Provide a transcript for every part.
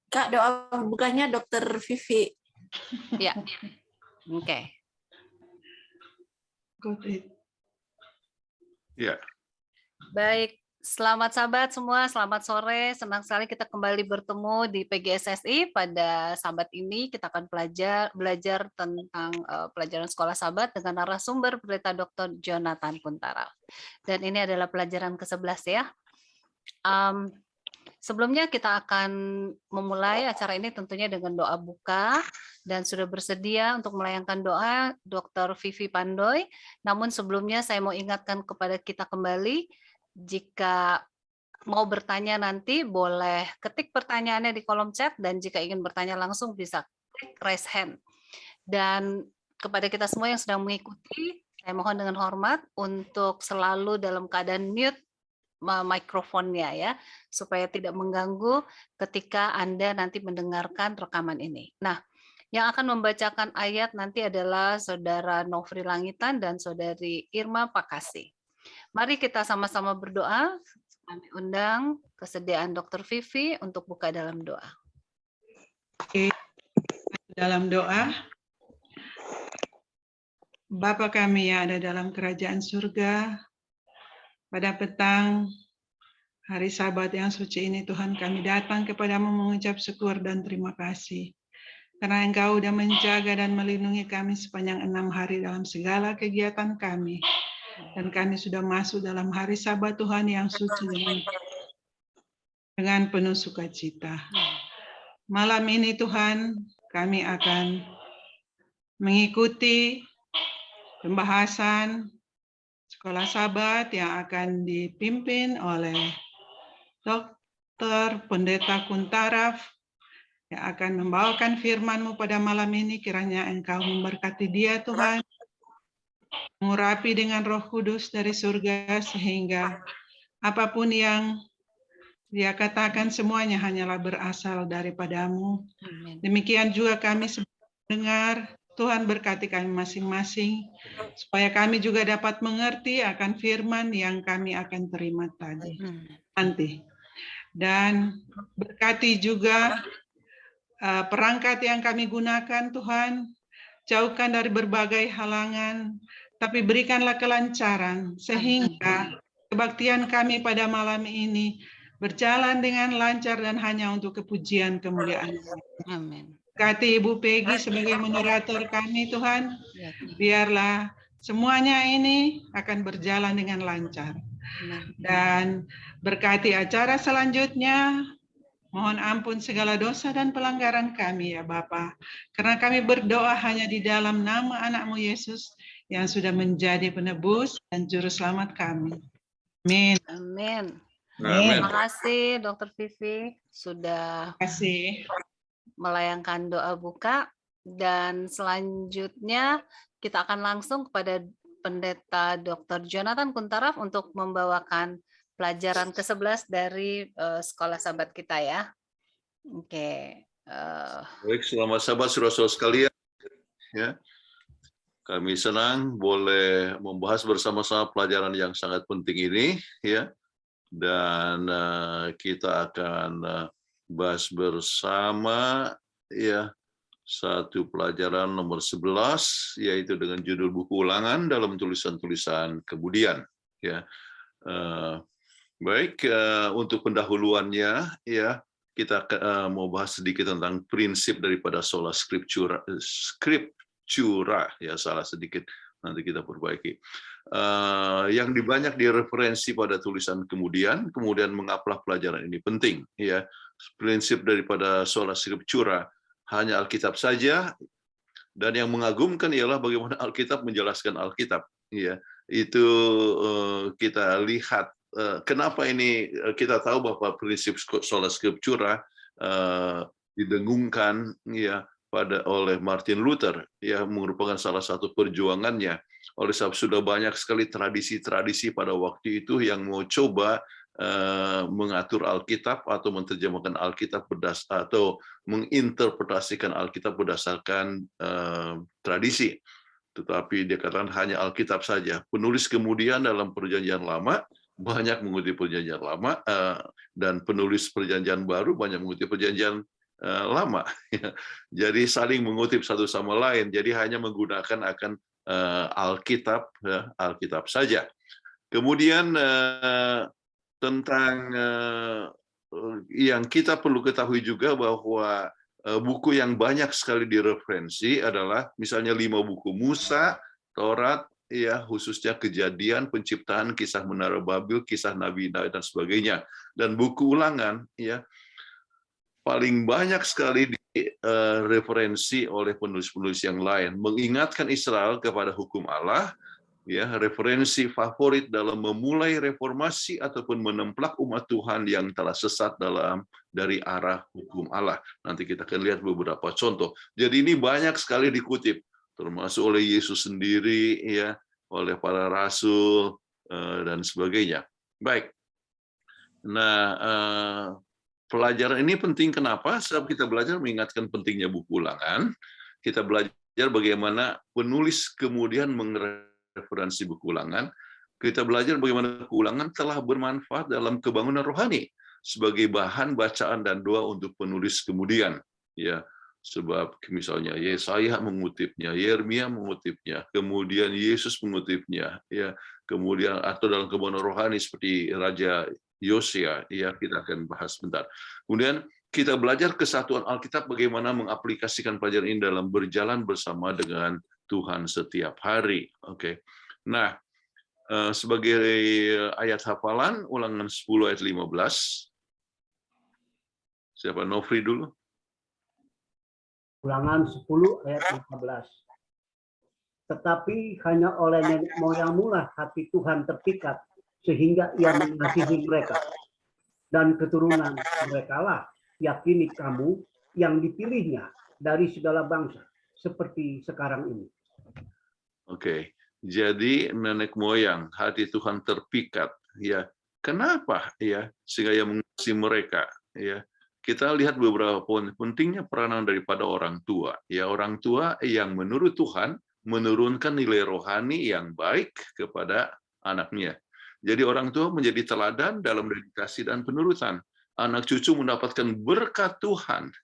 Kak, doa bukanya Dokter Vivi. Ya, oke. Ya, Baik, selamat sahabat semua, selamat sore. Senang sekali kita kembali bertemu di PGSSI. Pada sahabat ini kita akan belajar tentang pelajaran sekolah sahabat dengan narasumber Pendeta Dr. Jonathan Kuntara. Dan ini adalah pelajaran ke-11 ya. Sebelumnya kita akan memulai acara ini tentunya dengan doa buka dan sudah bersedia untuk melayangkan doa Dr. Vivi Pandoy. Namun sebelumnya saya mau ingatkan kepada kita kembali, jika mau bertanya nanti boleh ketik pertanyaannya di kolom chat, dan jika ingin bertanya langsung bisa klik raise hand. Dan kepada kita semua yang sedang mengikuti, saya mohon dengan hormat untuk selalu dalam keadaan mute mikrofonnya ya, supaya tidak mengganggu ketika Anda nanti mendengarkan rekaman ini. Nah, yang akan membacakan ayat nanti adalah Saudara Nofri Langitan dan Saudari Irma Pakasi. Mari kita sama-sama berdoa. Kami undang kesediaan Dr. Vivi untuk buka dalam doa. Dalam doa, Bapa kami yang ada dalam kerajaan surga, pada petang hari Sabat yang suci ini Tuhan, kami datang kepadamu mengucap syukur dan terima kasih. Karena Engkau sudah menjaga dan melindungi kami sepanjang 6 hari dalam segala kegiatan kami. Dan kami sudah masuk dalam hari Sabat Tuhan yang suci dengan penuh sukacita. Malam ini Tuhan, kami akan mengikuti pembahasan sekolah Sabat yang akan dipimpin oleh Dr. Pendeta Kuntaraf yang akan membawakan firman-Mu pada malam ini. Kiranya Engkau memberkati dia Tuhan, mengurapi dengan Roh Kudus dari surga, sehingga apapun yang dia katakan semuanya hanyalah berasal daripada-Mu. Demikian juga kami dengar, Tuhan berkati kami masing-masing, supaya kami juga dapat mengerti akan firman yang kami akan terima nanti. Dan berkati juga perangkat yang kami gunakan Tuhan, jauhkan dari berbagai halangan, tapi berikanlah kelancaran, sehingga kebaktian kami pada malam ini berjalan dengan lancar dan hanya untuk kepujian kemuliaan. Amin. Berkati Ibu Peggy sebagai moderator kami Tuhan, biarlah semuanya ini akan berjalan dengan lancar. Dan berkati acara selanjutnya, mohon ampun segala dosa dan pelanggaran kami ya Bapa, karena kami berdoa hanya di dalam nama anak-Mu Yesus yang sudah menjadi penebus dan juru selamat kami. Amin. Amin. amin. Terima kasih Dr. Vivi sudah Terima kasih. melayangkan doa buka, dan selanjutnya kita akan langsung kepada Pendeta Dr. Jonathan Kuntaraf untuk membawakan pelajaran ke-11 dari sekolah sahabat kita ya. Oke. Baik, selamat sahabat saudara-saudara sekalian. Ya, kami senang boleh membahas bersama-sama pelajaran yang sangat penting ini, ya. Dan kita akan bahas bersama, ya, satu pelajaran nomor 11, yaitu dengan judul buku ulangan dalam tulisan-tulisan kemudian. Ya, baik, untuk pendahuluannya, ya, kita mau bahas sedikit tentang prinsip daripada sola scriptura, ya, salah sedikit, nanti kita perbaiki. Yang dibanyak direferensi pada tulisan kemudian mengapa pelajaran ini penting, ya. Prinsip daripada sola scriptura hanya Alkitab saja, dan yang mengagumkan ialah bagaimana Alkitab menjelaskan Alkitab, ya. Itu kita lihat kenapa ini kita tahu bahwa prinsip sola scriptura didengungkan, ya, oleh Martin Luther, ya, merupakan salah satu perjuangannya. Oleh sebab sudah banyak sekali tradisi-tradisi pada waktu itu yang mau coba mengatur Alkitab atau menerjemahkan Alkitab atau menginterpretasikan Alkitab berdasarkan tradisi. Tetapi dia katakan hanya Alkitab saja. Penulis kemudian dalam Perjanjian Lama banyak mengutip Perjanjian Lama, dan penulis Perjanjian Baru banyak mengutip Perjanjian lama. Jadi saling mengutip satu sama lain. Jadi hanya menggunakan akan Alkitab, Alkitab saja. Kemudian tentang yang kita perlu ketahui juga bahwa buku yang banyak sekali direferensi adalah misalnya 5 buku Musa, Taurat, ya khususnya Kejadian, Penciptaan, Kisah Menara Babel, Kisah Nabi dan sebagainya. Dan buku Ulangan ya paling banyak sekali direferensi oleh penulis-penulis yang lain, mengingatkan Israel kepada hukum Allah. Ya, referensi favorit dalam memulai reformasi ataupun menemplak umat Tuhan yang telah sesat dari arah hukum Allah. Nanti kita akan lihat beberapa contoh. Jadi ini banyak sekali dikutip, termasuk oleh Yesus sendiri, ya, oleh para rasul dan sebagainya. Baik. Nah, pelajaran ini penting kenapa? Sebab kita belajar mengingatkan pentingnya buku Ulangan. Kita belajar bagaimana penulis kemudian referensi buku Ulangan, kita belajar bagaimana buku Ulangan telah bermanfaat dalam kebangunan rohani sebagai bahan bacaan dan doa untuk penulis kemudian. Ya, sebab misalnya Yesaya mengutipnya, Yeremia mengutipnya, kemudian Yesus mengutipnya, ya, kemudian atau dalam kebangunan rohani seperti Raja Yosia, ya kita akan bahas sebentar. Kemudian kita belajar kesatuan Alkitab bagaimana mengaplikasikan pelajaran ini dalam berjalan bersama dengan Tuhan setiap hari. Oke. Nah, sebagai ayat hafalan Ulangan 10 ayat 15. Siapa? Nofri dulu. Ulangan 10 ayat 15. Tetapi hanya oleh nenek moyangmu lah hati Tuhan terpikat sehingga ia mengasihi mereka. Dan keturunan mereka lah yakini kamu yang dipilihnya dari segala bangsa seperti sekarang ini. Oke, jadi nenek moyang hati Tuhan terpikat, ya. Kenapa, ya? Sehingga ia mengasihi mereka, ya. Kita lihat beberapa poin pentingnya peranan daripada orang tua, ya, orang tua yang menurut Tuhan menurunkan nilai rohani yang baik kepada anaknya. Jadi orang tua menjadi teladan dalam dedikasi dan penurutan. Anak cucu mendapatkan berkat Tuhan,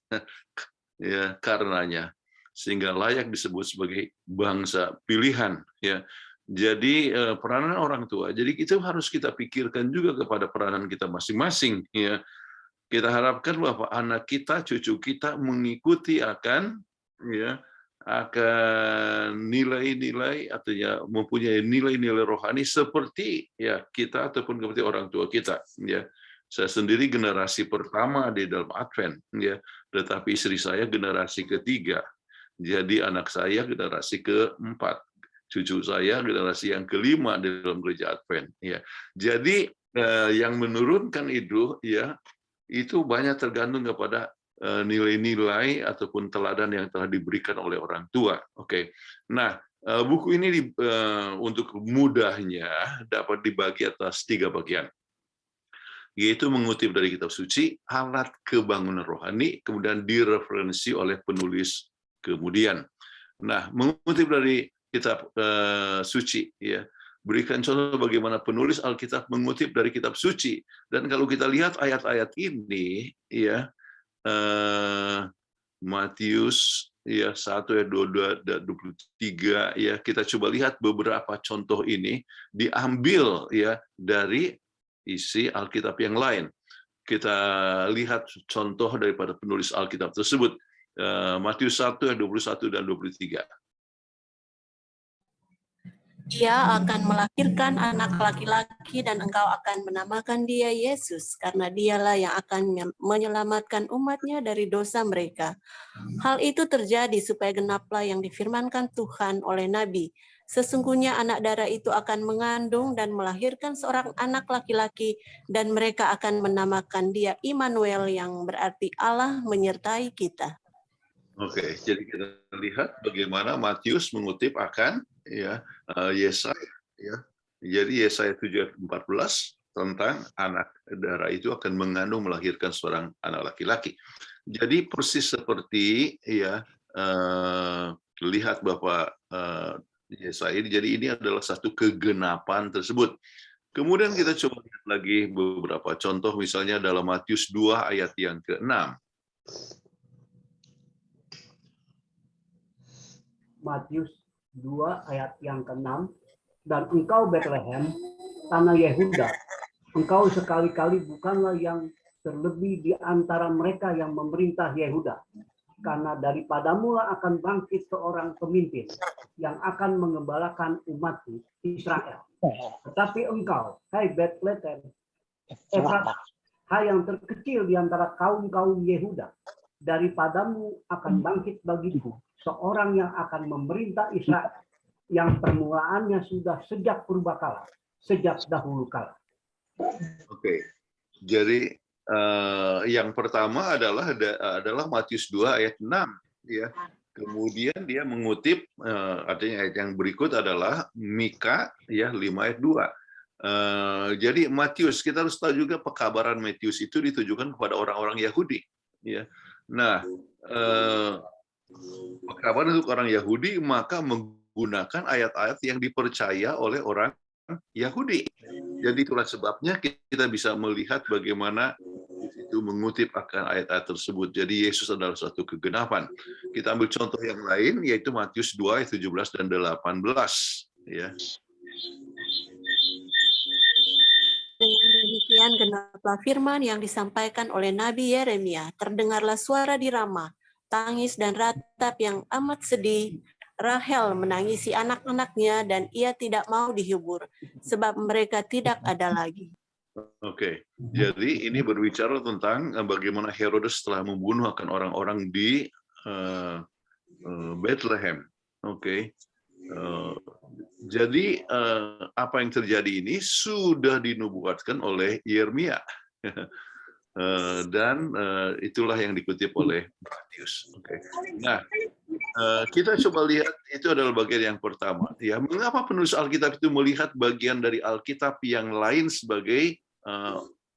ya, karenanya, sehingga layak disebut sebagai bangsa pilihan, ya. Jadi peranan orang tua. Jadi itu harus kita pikirkan juga kepada peranan kita masing-masing, ya. Kita harapkan bahwa anak kita, cucu kita mengikuti akan, ya, akan nilai-nilai atau ya mempunyai nilai-nilai rohani seperti ya kita ataupun seperti orang tua kita, ya. Saya sendiri generasi pertama di dalam Advent, ya, tetapi istri saya generasi ketiga. Jadi anak saya generasi keempat, cucu saya generasi yang kelima di dalam gereja Advent. Ya, jadi yang menurunkan itu, ya, itu banyak tergantung kepada nilai-nilai ataupun teladan yang telah diberikan oleh orang tua. Oke, nah buku ini untuk mudahnya dapat dibagi atas 3 bagian. Yaitu mengutip dari kitab suci, alat kebangunan rohani, kemudian direferensi oleh penulis kemudian. Nah, mengutip dari kitab suci, ya, berikan contoh bagaimana penulis Alkitab mengutip dari kitab suci. Dan kalau kita lihat ayat-ayat ini, ya, Matius, ya, 1 ayat 22 dan 23, ya, kita coba lihat beberapa contoh ini diambil, ya, dari isi Alkitab yang lain. Kita lihat contoh daripada penulis Alkitab tersebut. Matius 1 ayat 21 dan 23. Ia akan melahirkan anak laki-laki dan engkau akan menamakan dia Yesus, karena dialah yang akan menyelamatkan umatnya dari dosa mereka. Hal itu terjadi supaya genaplah yang difirmankan Tuhan oleh Nabi. Sesungguhnya anak darah itu akan mengandung dan melahirkan seorang anak laki-laki, dan mereka akan menamakan dia Immanuel, yang berarti Allah menyertai kita. Oke, jadi kita lihat bagaimana Matius mengutip akan, ya, Yesaya, ya. Jadi Yesaya 7:14 tentang anak darah itu akan mengandung melahirkan seorang anak laki-laki. Jadi persis seperti, ya, lihat Bapak Yesaya, jadi ini adalah satu kegenapan tersebut. Kemudian kita coba lihat lagi beberapa contoh, misalnya dalam Matius 2 ayat yang ke-6. Matius 2 ayat yang ke-6, dan engkau Bethlehem, tanah Yehuda, engkau sekali-kali bukanlah yang terlebih di antara mereka yang memerintah Yehuda, karena daripadamu akan bangkit seorang pemimpin yang akan mengembalakan umatku Israel. Tetapi engkau, hai Bethlehem Efratah, hai yang terkecil di antara kaum-kaum Yehuda, daripadamu akan bangkit bagiku seorang yang akan memerintah Israel, yang permulaannya sudah sejak purbakala, sejak dahulu kala. Oke. Jadi yang pertama adalah Matius 2 ayat 6 ya. Kemudian dia mengutip artinya ayat yang berikut adalah Mika ya 5 ayat 2. Jadi Matius, kita harus tahu juga pekabaran Matius itu ditujukan kepada orang-orang Yahudi ya. Nah, pekabaran untuk orang Yahudi maka menggunakan ayat-ayat yang dipercaya oleh orang Yahudi. Jadi itulah sebabnya kita bisa melihat bagaimana itu mengutip akan ayat-ayat tersebut. Jadi Yesus adalah suatu kegenapan. Kita ambil contoh yang lain, yaitu Matius 2 ayat 17 dan 18 ya. Dengan demikian genaplah firman yang disampaikan oleh Nabi Yeremia. Terdengarlah suara di Rama, tangis dan ratap yang amat sedih. Rahel menangisi anak-anaknya dan ia tidak mau dihibur, sebab mereka tidak ada lagi. Oke, jadi ini berbicara tentang bagaimana Herodes telah membunuh akan orang-orang di Bethlehem. Oke. Jadi apa yang terjadi ini sudah dinubuatkan oleh Yeremia. Dan itulah yang dikutip oleh Matius. Oke. Nah, kita coba lihat, itu adalah bagian yang pertama. Ya, mengapa penulis Alkitab itu melihat bagian dari Alkitab yang lain sebagai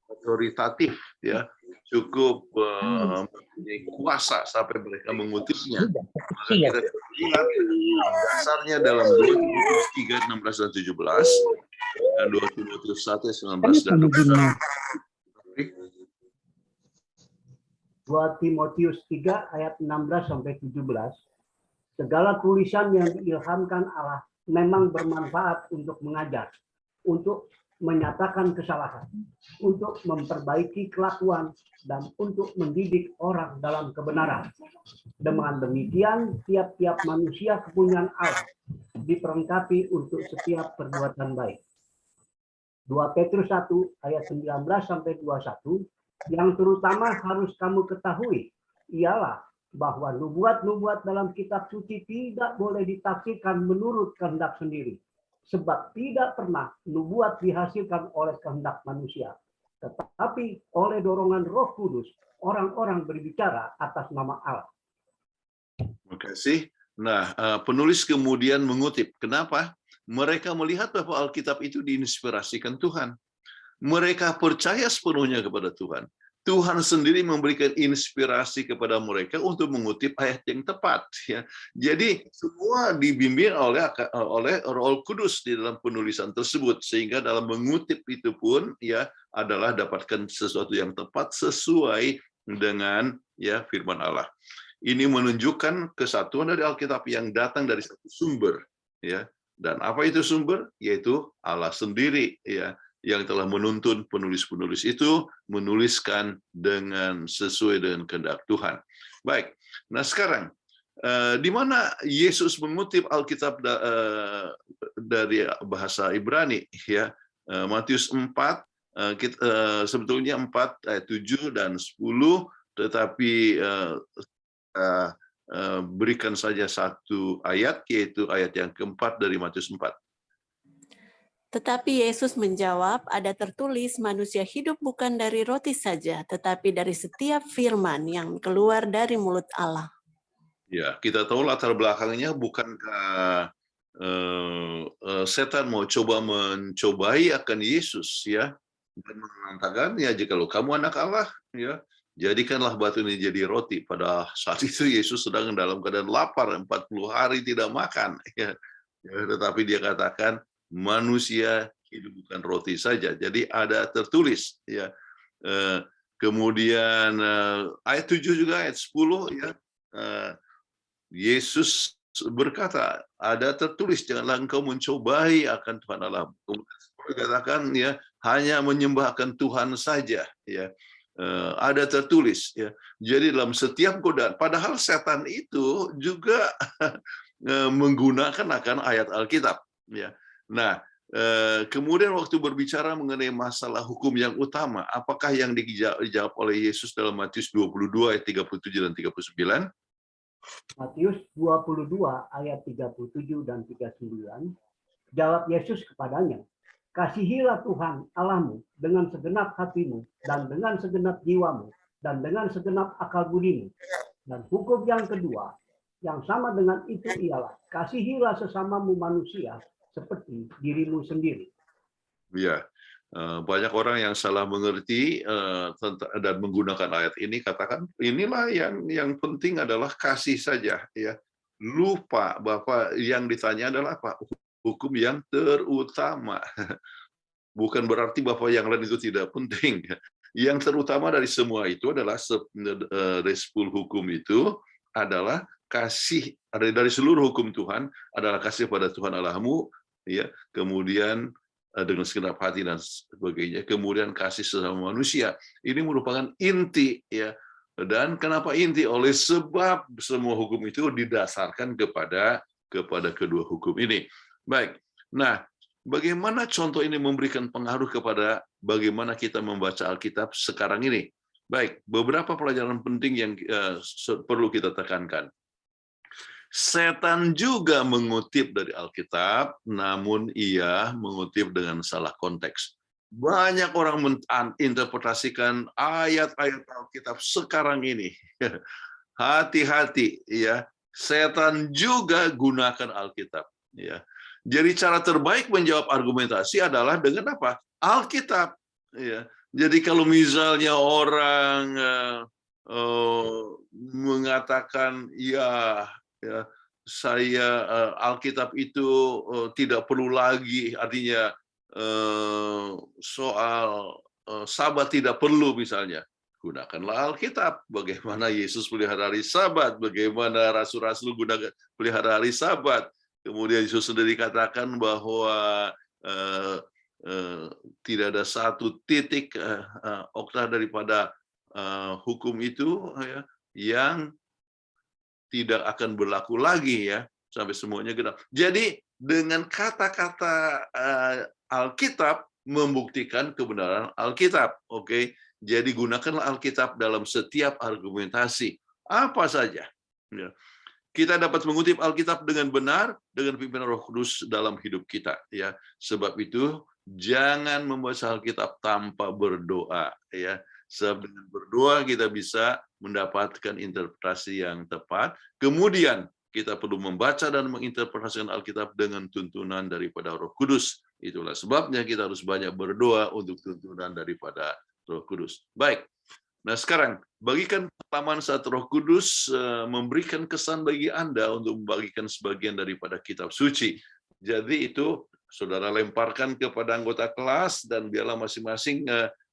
otoritatif, ya, cukup mempunyai kuasa sampai mereka mengutipnya. Maka kita lihat dasarnya dalam 2 Timotius 3 16 dan 17 dan 2 Timotius 1 19 dan 20. 2 Timotius 3 ayat 16 sampai 17. Segala tulisan yang diilhamkan Allah memang bermanfaat untuk mengajar, untuk menyatakan kesalahan, untuk memperbaiki kelakuan, dan untuk mendidik orang dalam kebenaran. Dengan demikian, tiap-tiap manusia kepunyaan Allah diperlengkapi untuk setiap perbuatan baik. 2 Petrus 1 ayat 19 sampai 21, yang terutama harus kamu ketahui ialah bahwa nubuat-nubuat dalam kitab suci tidak boleh ditafsirkan menurut kehendak sendiri. Sebab tidak pernah nubuat dihasilkan oleh kehendak manusia, tetapi oleh dorongan Roh Kudus, orang-orang berbicara atas nama Allah. Terima kasih. Nah, penulis kemudian mengutip. Kenapa? Mereka melihat bahwa Alkitab itu diinspirasikan Tuhan. Mereka percaya sepenuhnya kepada Tuhan. Tuhan sendiri memberikan inspirasi kepada mereka untuk mengutip ayat yang tepat. Ya. Jadi semua dibimbing oleh Roh Kudus di dalam penulisan tersebut, sehingga dalam mengutip itu pun ya adalah dapatkan sesuatu yang tepat sesuai dengan ya firman Allah. Ini menunjukkan kesatuan dari Alkitab yang datang dari satu sumber. Ya. Dan apa itu sumber? Yaitu Allah sendiri. Ya. Yang telah menuntun penulis-penulis itu menuliskan dengan sesuai dengan kehendak Tuhan. Baik, nah sekarang di mana Yesus mengutip Alkitab dari bahasa Ibrani, ya Matius 4, sebetulnya 4 ayat 7 dan 10, tetapi berikan saja satu ayat, yaitu ayat yang keempat dari Matius 4. Tetapi Yesus menjawab, ada tertulis manusia hidup bukan dari roti saja, tetapi dari setiap firman yang keluar dari mulut Allah. Ya, kita tahu latar belakangnya bukankah setan mau mencobai akan Yesus ya, dan mengatakan ya jikalau kamu anak Allah ya, jadikanlah batu ini jadi roti. Pada saat itu Yesus sedang dalam keadaan lapar, 40 hari tidak makan ya. Tetapi dia katakan manusia hidup bukan roti saja. Jadi ada tertulis ya. Kemudian ayat 7 juga ayat 10 ya. Yesus berkata, ada tertulis, janganlah engkau mencobai akan Tuhan Allah. Dikatakan ya, hanya menyembahkan Tuhan saja, ya. Ada tertulis, ya. Jadi dalam setiap godaan, padahal setan itu juga menggunakan akan ayat Alkitab, ya. Nah, kemudian waktu berbicara mengenai masalah hukum yang utama, apakah yang dijawab oleh Yesus dalam Matius 22 ayat 37 dan 39? Matius 22 ayat 37 dan 39, jawab Yesus kepadanya, kasihilah Tuhan Allahmu dengan segenap hatimu dan dengan segenap jiwamu dan dengan segenap akal budimu. Dan hukum yang kedua, yang sama dengan itu ialah, kasihilah sesamamu manusia seperti dirimu sendiri. Ya, banyak orang yang salah mengerti dan menggunakan ayat ini, katakan inilah yang penting adalah kasih saja, ya. Lupa bahwa yang ditanya adalah apa? Hukum yang terutama. Bukan berarti bahwa yang lain itu tidak penting. Yang terutama dari semua itu adalah dari 10 hukum itu adalah kasih, dari seluruh hukum Tuhan adalah kasih pada Tuhan Allahmu, ya. Kemudian dengan segenap hati dan sebagainya, kemudian kasih sesama manusia. Ini merupakan inti, ya. Dan kenapa inti? Oleh sebab semua hukum itu didasarkan kepada kedua hukum ini. Baik. Nah, bagaimana contoh ini memberikan pengaruh kepada bagaimana kita membaca Alkitab sekarang ini? Baik, beberapa pelajaran penting yang perlu kita tekankan. Setan juga mengutip dari Alkitab, namun ia mengutip dengan salah konteks. Banyak orang menginterpretasikan ayat-ayat Alkitab sekarang ini. Hati-hati, ya. Setan juga gunakan Alkitab, ya. Jadi cara terbaik menjawab argumentasi adalah dengan apa? Alkitab, ya. Jadi kalau misalnya orang mengatakan ya saya Alkitab itu tidak perlu lagi, artinya soal Sabat tidak perlu misalnya, gunakanlah Alkitab. Bagaimana Yesus pelihara hari Sabat, bagaimana rasul-rasul pelihara hari Sabat. Kemudian Yesus sendiri katakan bahwa tidak ada satu titik okta daripada hukum itu, ya, yang tidak akan berlaku lagi, ya, sampai semuanya genap. Jadi dengan kata-kata Alkitab membuktikan kebenaran Alkitab, oke? Jadi gunakanlah Alkitab dalam setiap argumentasi apa saja. Ya. Kita dapat mengutip Alkitab dengan benar dengan pimpinan Roh Kudus dalam hidup kita, ya. Sebab itu jangan membaca Alkitab tanpa berdoa, ya. Sebab dengan berdoa kita bisa mendapatkan interpretasi yang tepat. Kemudian kita perlu membaca dan menginterpretasikan Alkitab dengan tuntunan daripada Roh Kudus. Itulah sebabnya kita harus banyak berdoa untuk tuntunan daripada Roh Kudus. Baik. Nah, sekarang bagikan pengalaman saat Roh Kudus memberikan kesan bagi Anda untuk membagikan sebagian daripada kitab suci. Jadi itu saudara lemparkan kepada anggota kelas dan biarlah masing-masing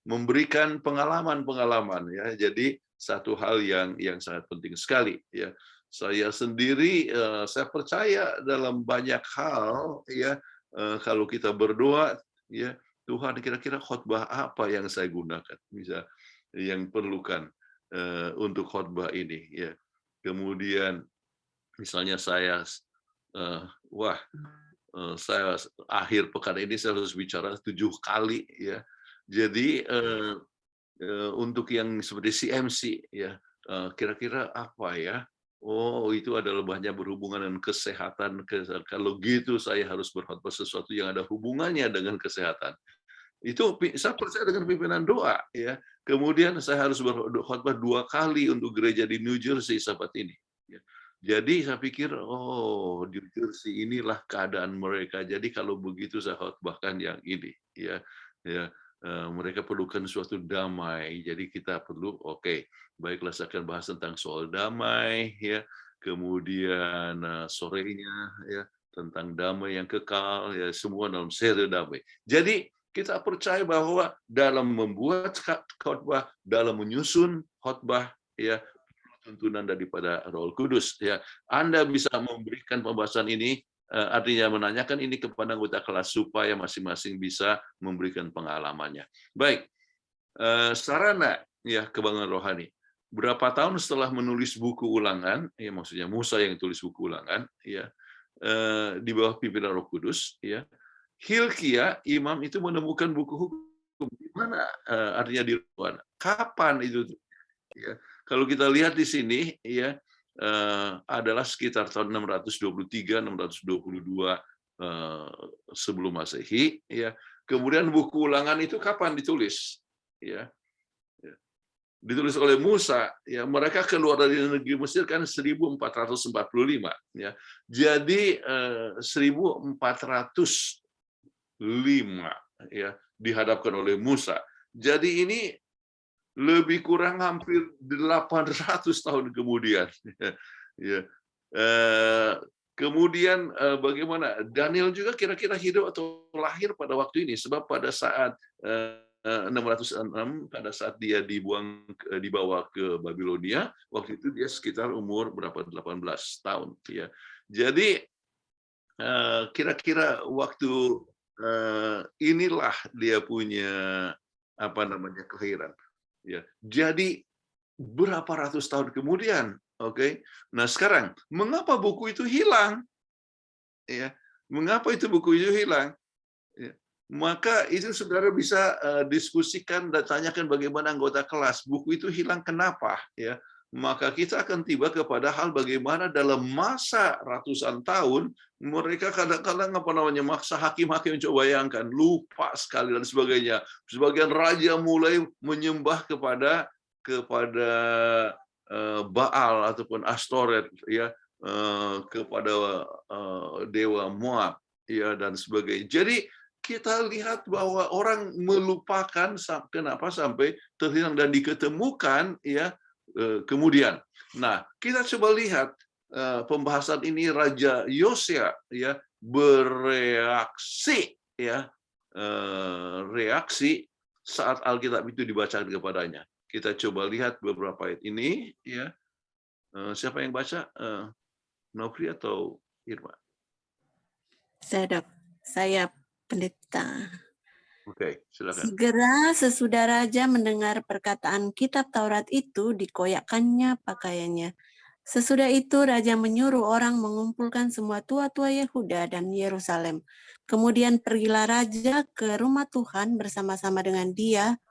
memberikan pengalaman-pengalaman, ya. Jadi satu hal yang sangat penting sekali, ya. Saya sendiri saya percaya dalam banyak hal, ya, kalau kita berdoa, ya, Tuhan kira-kira khotbah apa yang saya gunakan, bisa yang perlukan untuk khotbah ini, ya. Kemudian misalnya saya saya akhir pekan ini saya harus bicara 7 kali, ya. Jadi untuk yang seperti CMC, ya, kira-kira apa, ya? Oh, itu adalah banyak berhubungan dengan kesehatan. Kalau gitu saya harus berkhotbah sesuatu yang ada hubungannya dengan kesehatan. Itu saya percaya dengan pimpinan doa, ya. Kemudian saya harus berkhotbah 2 kali untuk gereja di New Jersey Sabat ini, ya. Jadi saya pikir, oh, di New Jersey inilah keadaan mereka. Jadi kalau begitu saya khotbahkan yang ini, ya. Mereka perlukan suatu damai. Jadi kita perlu, oke, baiklah saya akan bahas tentang soal damai, ya. Kemudian sorenya, ya, tentang damai yang kekal, ya, semua dalam seri damai. Jadi kita percaya bahwa dalam membuat khotbah, dalam menyusun khotbah, ya, tuntunan daripada Roh Kudus. Ya, Anda bisa memberikan pembahasan ini, artinya menanyakan ini kepada anggota kelas supaya masing-masing bisa memberikan pengalamannya. Baik, sarana ya kebanggaan rohani. Berapa tahun setelah menulis buku Ulangan, ya maksudnya Musa yang tulis buku Ulangan, ya di bawah pimpinan Roh Kudus, ya Hilkia imam itu menemukan buku hukum. Di mana artinya di mana? Kapan itu? Ya, kalau kita lihat di sini, ya adalah sekitar tahun 623, 622 sebelum Masehi. Ya, kemudian buku Ulangan itu kapan ditulis? Ya, ditulis oleh Musa. Ya, mereka keluar dari negeri Mesir kan 1445. Ya, jadi 1405 ya dihadapkan oleh Musa. Jadi ini lebih kurang hampir 800 tahun kemudian. Ya. Kemudian bagaimana? Daniel juga kira-kira hidup atau lahir pada waktu ini, sebab pada saat 606 pada saat dia dibawa ke Babilonia, waktu itu dia sekitar umur berapa? 18 tahun. Ya. Jadi kira-kira waktu inilah dia punya kelahiran. Ya, jadi berapa ratus tahun kemudian, oke? Nah sekarang, mengapa buku itu hilang? Ya, mengapa itu buku itu hilang? Ya, maka itu saudara bisa diskusikan dan tanyakan bagaimana anggota kelas. Buku itu hilang kenapa? Ya, maka kita akan tiba kepada hal bagaimana dalam masa ratusan tahun mereka kadang-kadang maksa hakim-hakim, coba bayangkan, lupa sekali dan sebagainya. Sebagian raja mulai menyembah kepada Baal ataupun Astoret, ya, kepada dewa Moab, ya, dan sebagainya. Jadi kita lihat bahwa orang melupakan kenapa sampai terhilang dan diketemukan, ya, kemudian. Nah, kita coba lihat pembahasan ini Raja Yosea, ya, bereaksi, ya, reaksi saat Alkitab itu dibacakan kepadanya. Kita coba lihat beberapa ayat ini, ya. Siapa yang baca? Nofri atau Irma? Saya pendeta. Oke, silakan. Segera sesudah raja mendengar perkataan kitab Taurat itu, dikoyakkannya pakaiannya. Sesudah itu raja menyuruh orang mengumpulkan semua tua-tua Yehuda dan Yerusalem. Kemudian pergilah raja ke rumah Tuhan bersama-sama dengan dia,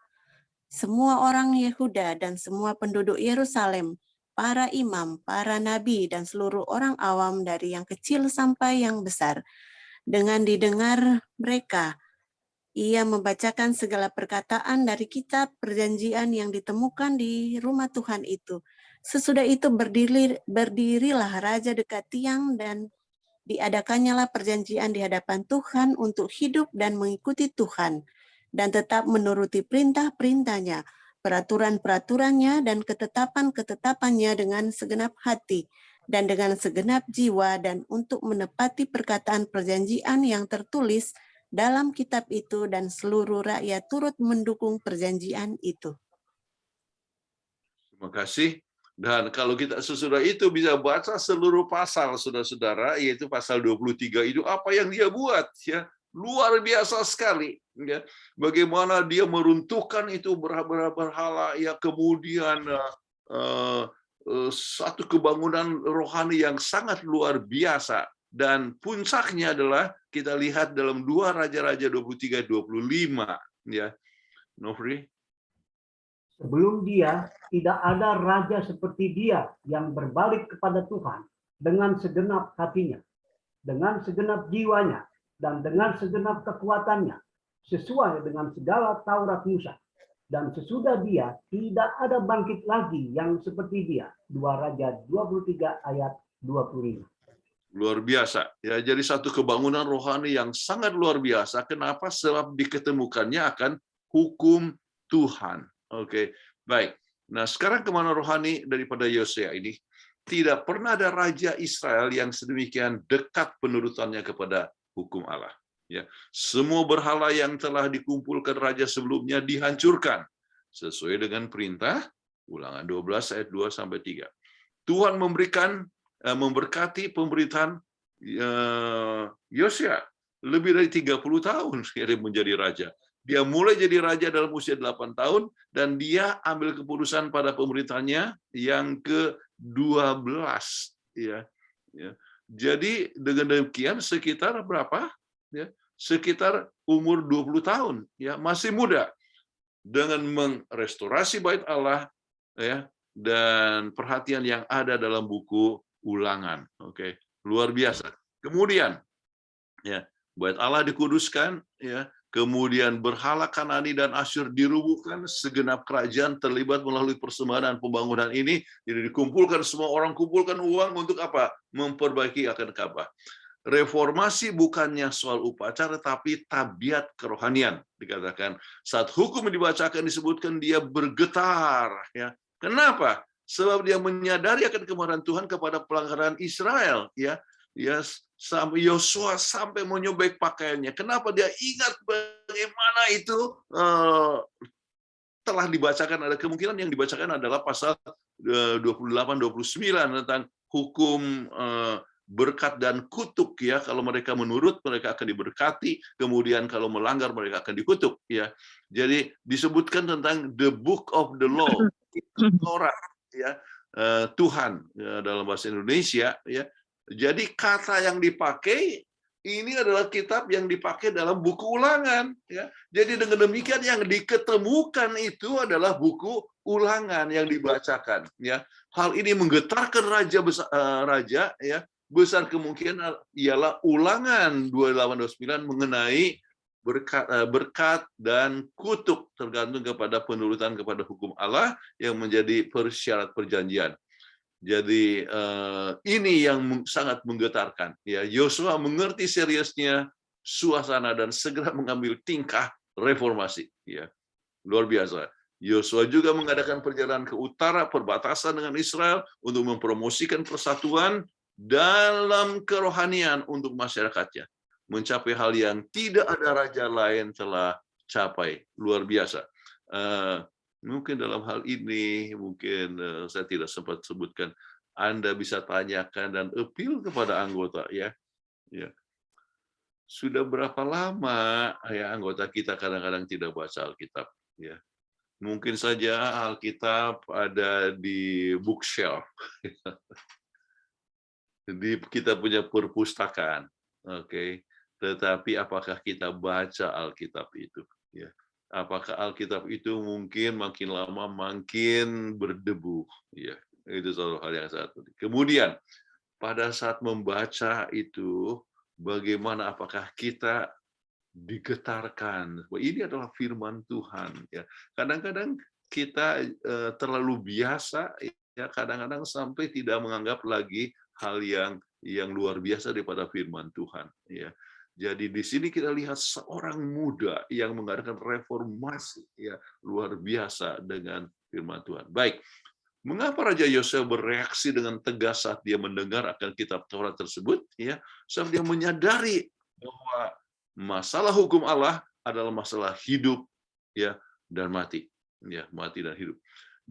semua orang Yehuda dan semua penduduk Yerusalem, para imam, para nabi, dan seluruh orang awam dari yang kecil sampai yang besar. Dengan didengar mereka, ia membacakan segala perkataan dari kitab perjanjian yang ditemukan di rumah Tuhan itu. Sesudah itu berdirilah raja dekat tiang dan diadakannya perjanjian di hadapan Tuhan untuk hidup dan mengikuti Tuhan dan tetap menuruti perintah-perintahnya, peraturan-peraturannya dan ketetapan-ketetapannya dengan segenap hati dan dengan segenap jiwa, dan untuk menepati perkataan perjanjian yang tertulis dalam kitab itu, dan seluruh rakyat turut mendukung perjanjian itu. Terima kasih. Dan kalau kita sesudah itu bisa baca seluruh pasal, saudara-saudara, yaitu pasal 23 itu apa yang dia buat, ya, luar biasa sekali, ya. Bagaimana dia meruntuhkan itu berhala, ya, kemudian satu kebangunan rohani yang sangat luar biasa. Dan puncaknya adalah kita lihat dalam 2 Raja-Raja 23-25, ya. Nofri. Sebelum dia, tidak ada raja seperti dia yang berbalik kepada Tuhan dengan segenap hatinya, dengan segenap jiwanya, dan dengan segenap kekuatannya, sesuai dengan segala Taurat Musa. Dan sesudah dia, tidak ada bangkit lagi yang seperti dia. 2 Raja 23 ayat 25. Luar biasa, ya. Jadi satu kebangunan rohani yang sangat luar biasa. Kenapa? Sebab diketemukannya akan hukum Tuhan. Oke, baik. Nah, sekarang kemana rohani daripada Yosea ini? Tidak pernah ada raja Israel yang sedemikian dekat penurutannya kepada hukum Allah. Ya, semua berhala yang telah dikumpulkan raja sebelumnya dihancurkan sesuai dengan perintah Ulangan 12 ayat 2-3. Tuhan memberkati pemerintahan Yosia lebih dari 30 tahun dia menjadi raja. Dia mulai jadi raja dalam usia 8 tahun dan dia ambil keputusan pada pemerintahannya yang ke-12 ya. Jadi dengan demikian sekitar berapa? Ya, sekitar umur 20 tahun ya, masih muda dengan merestorasi bait Allah ya dan perhatian yang ada dalam buku Ulangan. Oke, luar biasa. Kemudian ya, bait Allah dikuduskan ya. Kemudian berhala Kanani dan Asyur dirubuhkan, segenap kerajaan terlibat melalui persembahan dan pembangunan ini. Jadi dikumpulkan semua orang, kumpulkan uang untuk apa? Memperbaiki akan Ka'bah. Reformasi bukannya soal upacara, tapi tabiat kerohanian. Dikatakan saat hukum dibacakan disebutkan dia bergetar. Ya, kenapa? Sebab dia menyadari akan kemarahan Tuhan kepada pelanggaran Israel. Ya, sampai Yosua sampai menyobek pakaiannya. Kenapa dia ingat bagaimana itu telah dibacakan? Ada kemungkinan yang dibacakan adalah pasal 28-29 tentang hukum berkat dan kutuk ya. Kalau mereka menurut mereka akan diberkati, kemudian kalau melanggar mereka akan dikutuk ya. Jadi disebutkan tentang the book of the law, Torah ya, Tuhan ya, dalam bahasa Indonesia ya. Jadi kata yang dipakai ini adalah kitab yang dipakai dalam buku Ulangan ya. Jadi dengan demikian yang diketemukan itu adalah buku Ulangan yang dibacakan ya. Hal ini menggetarkan raja ya. Besar kemungkinan ialah Ulangan 28-29 mengenai berkat dan kutuk tergantung kepada penurutan kepada hukum Allah yang menjadi persyarat perjanjian. Jadi ini yang sangat menggetarkan. Ya, Yosua mengerti seriusnya suasana dan segera mengambil tingkah reformasi. Ya, luar biasa. Yosua juga mengadakan perjalanan ke utara perbatasan dengan Israel untuk mempromosikan persatuan dalam kerohanian untuk masyarakatnya, mencapai hal yang tidak ada raja lain telah capai. Luar biasa. Mungkin dalam hal ini, mungkin saya tidak sempat sebutkan, Anda bisa tanyakan dan appeal kepada anggota ya. Ya. Sudah berapa lama ya anggota kita kadang-kadang tidak baca Alkitab ya. Mungkin saja Alkitab ada di bookshelf. Jadi kita punya perpustakaan. Oke. Tetapi apakah kita baca Alkitab itu ya? Apakah Alkitab itu mungkin makin lama makin berdebu? Ya, itu satu hal yang satu. Kemudian pada saat membaca itu, bagaimana apakah kita digetarkan? Ini adalah firman Tuhan. Ya, kadang-kadang kita terlalu biasa, ya kadang-kadang sampai tidak menganggap lagi hal yang luar biasa daripada firman Tuhan. Ya. Jadi di sini kita lihat seorang muda yang mengadakan reformasi ya luar biasa dengan firman Tuhan. Baik, mengapa Raja Yosua bereaksi dengan tegas saat dia mendengar akan kitab Taurat tersebut? Ya, sebab dia menyadari bahwa masalah hukum Allah adalah masalah hidup ya dan mati, ya mati dan hidup.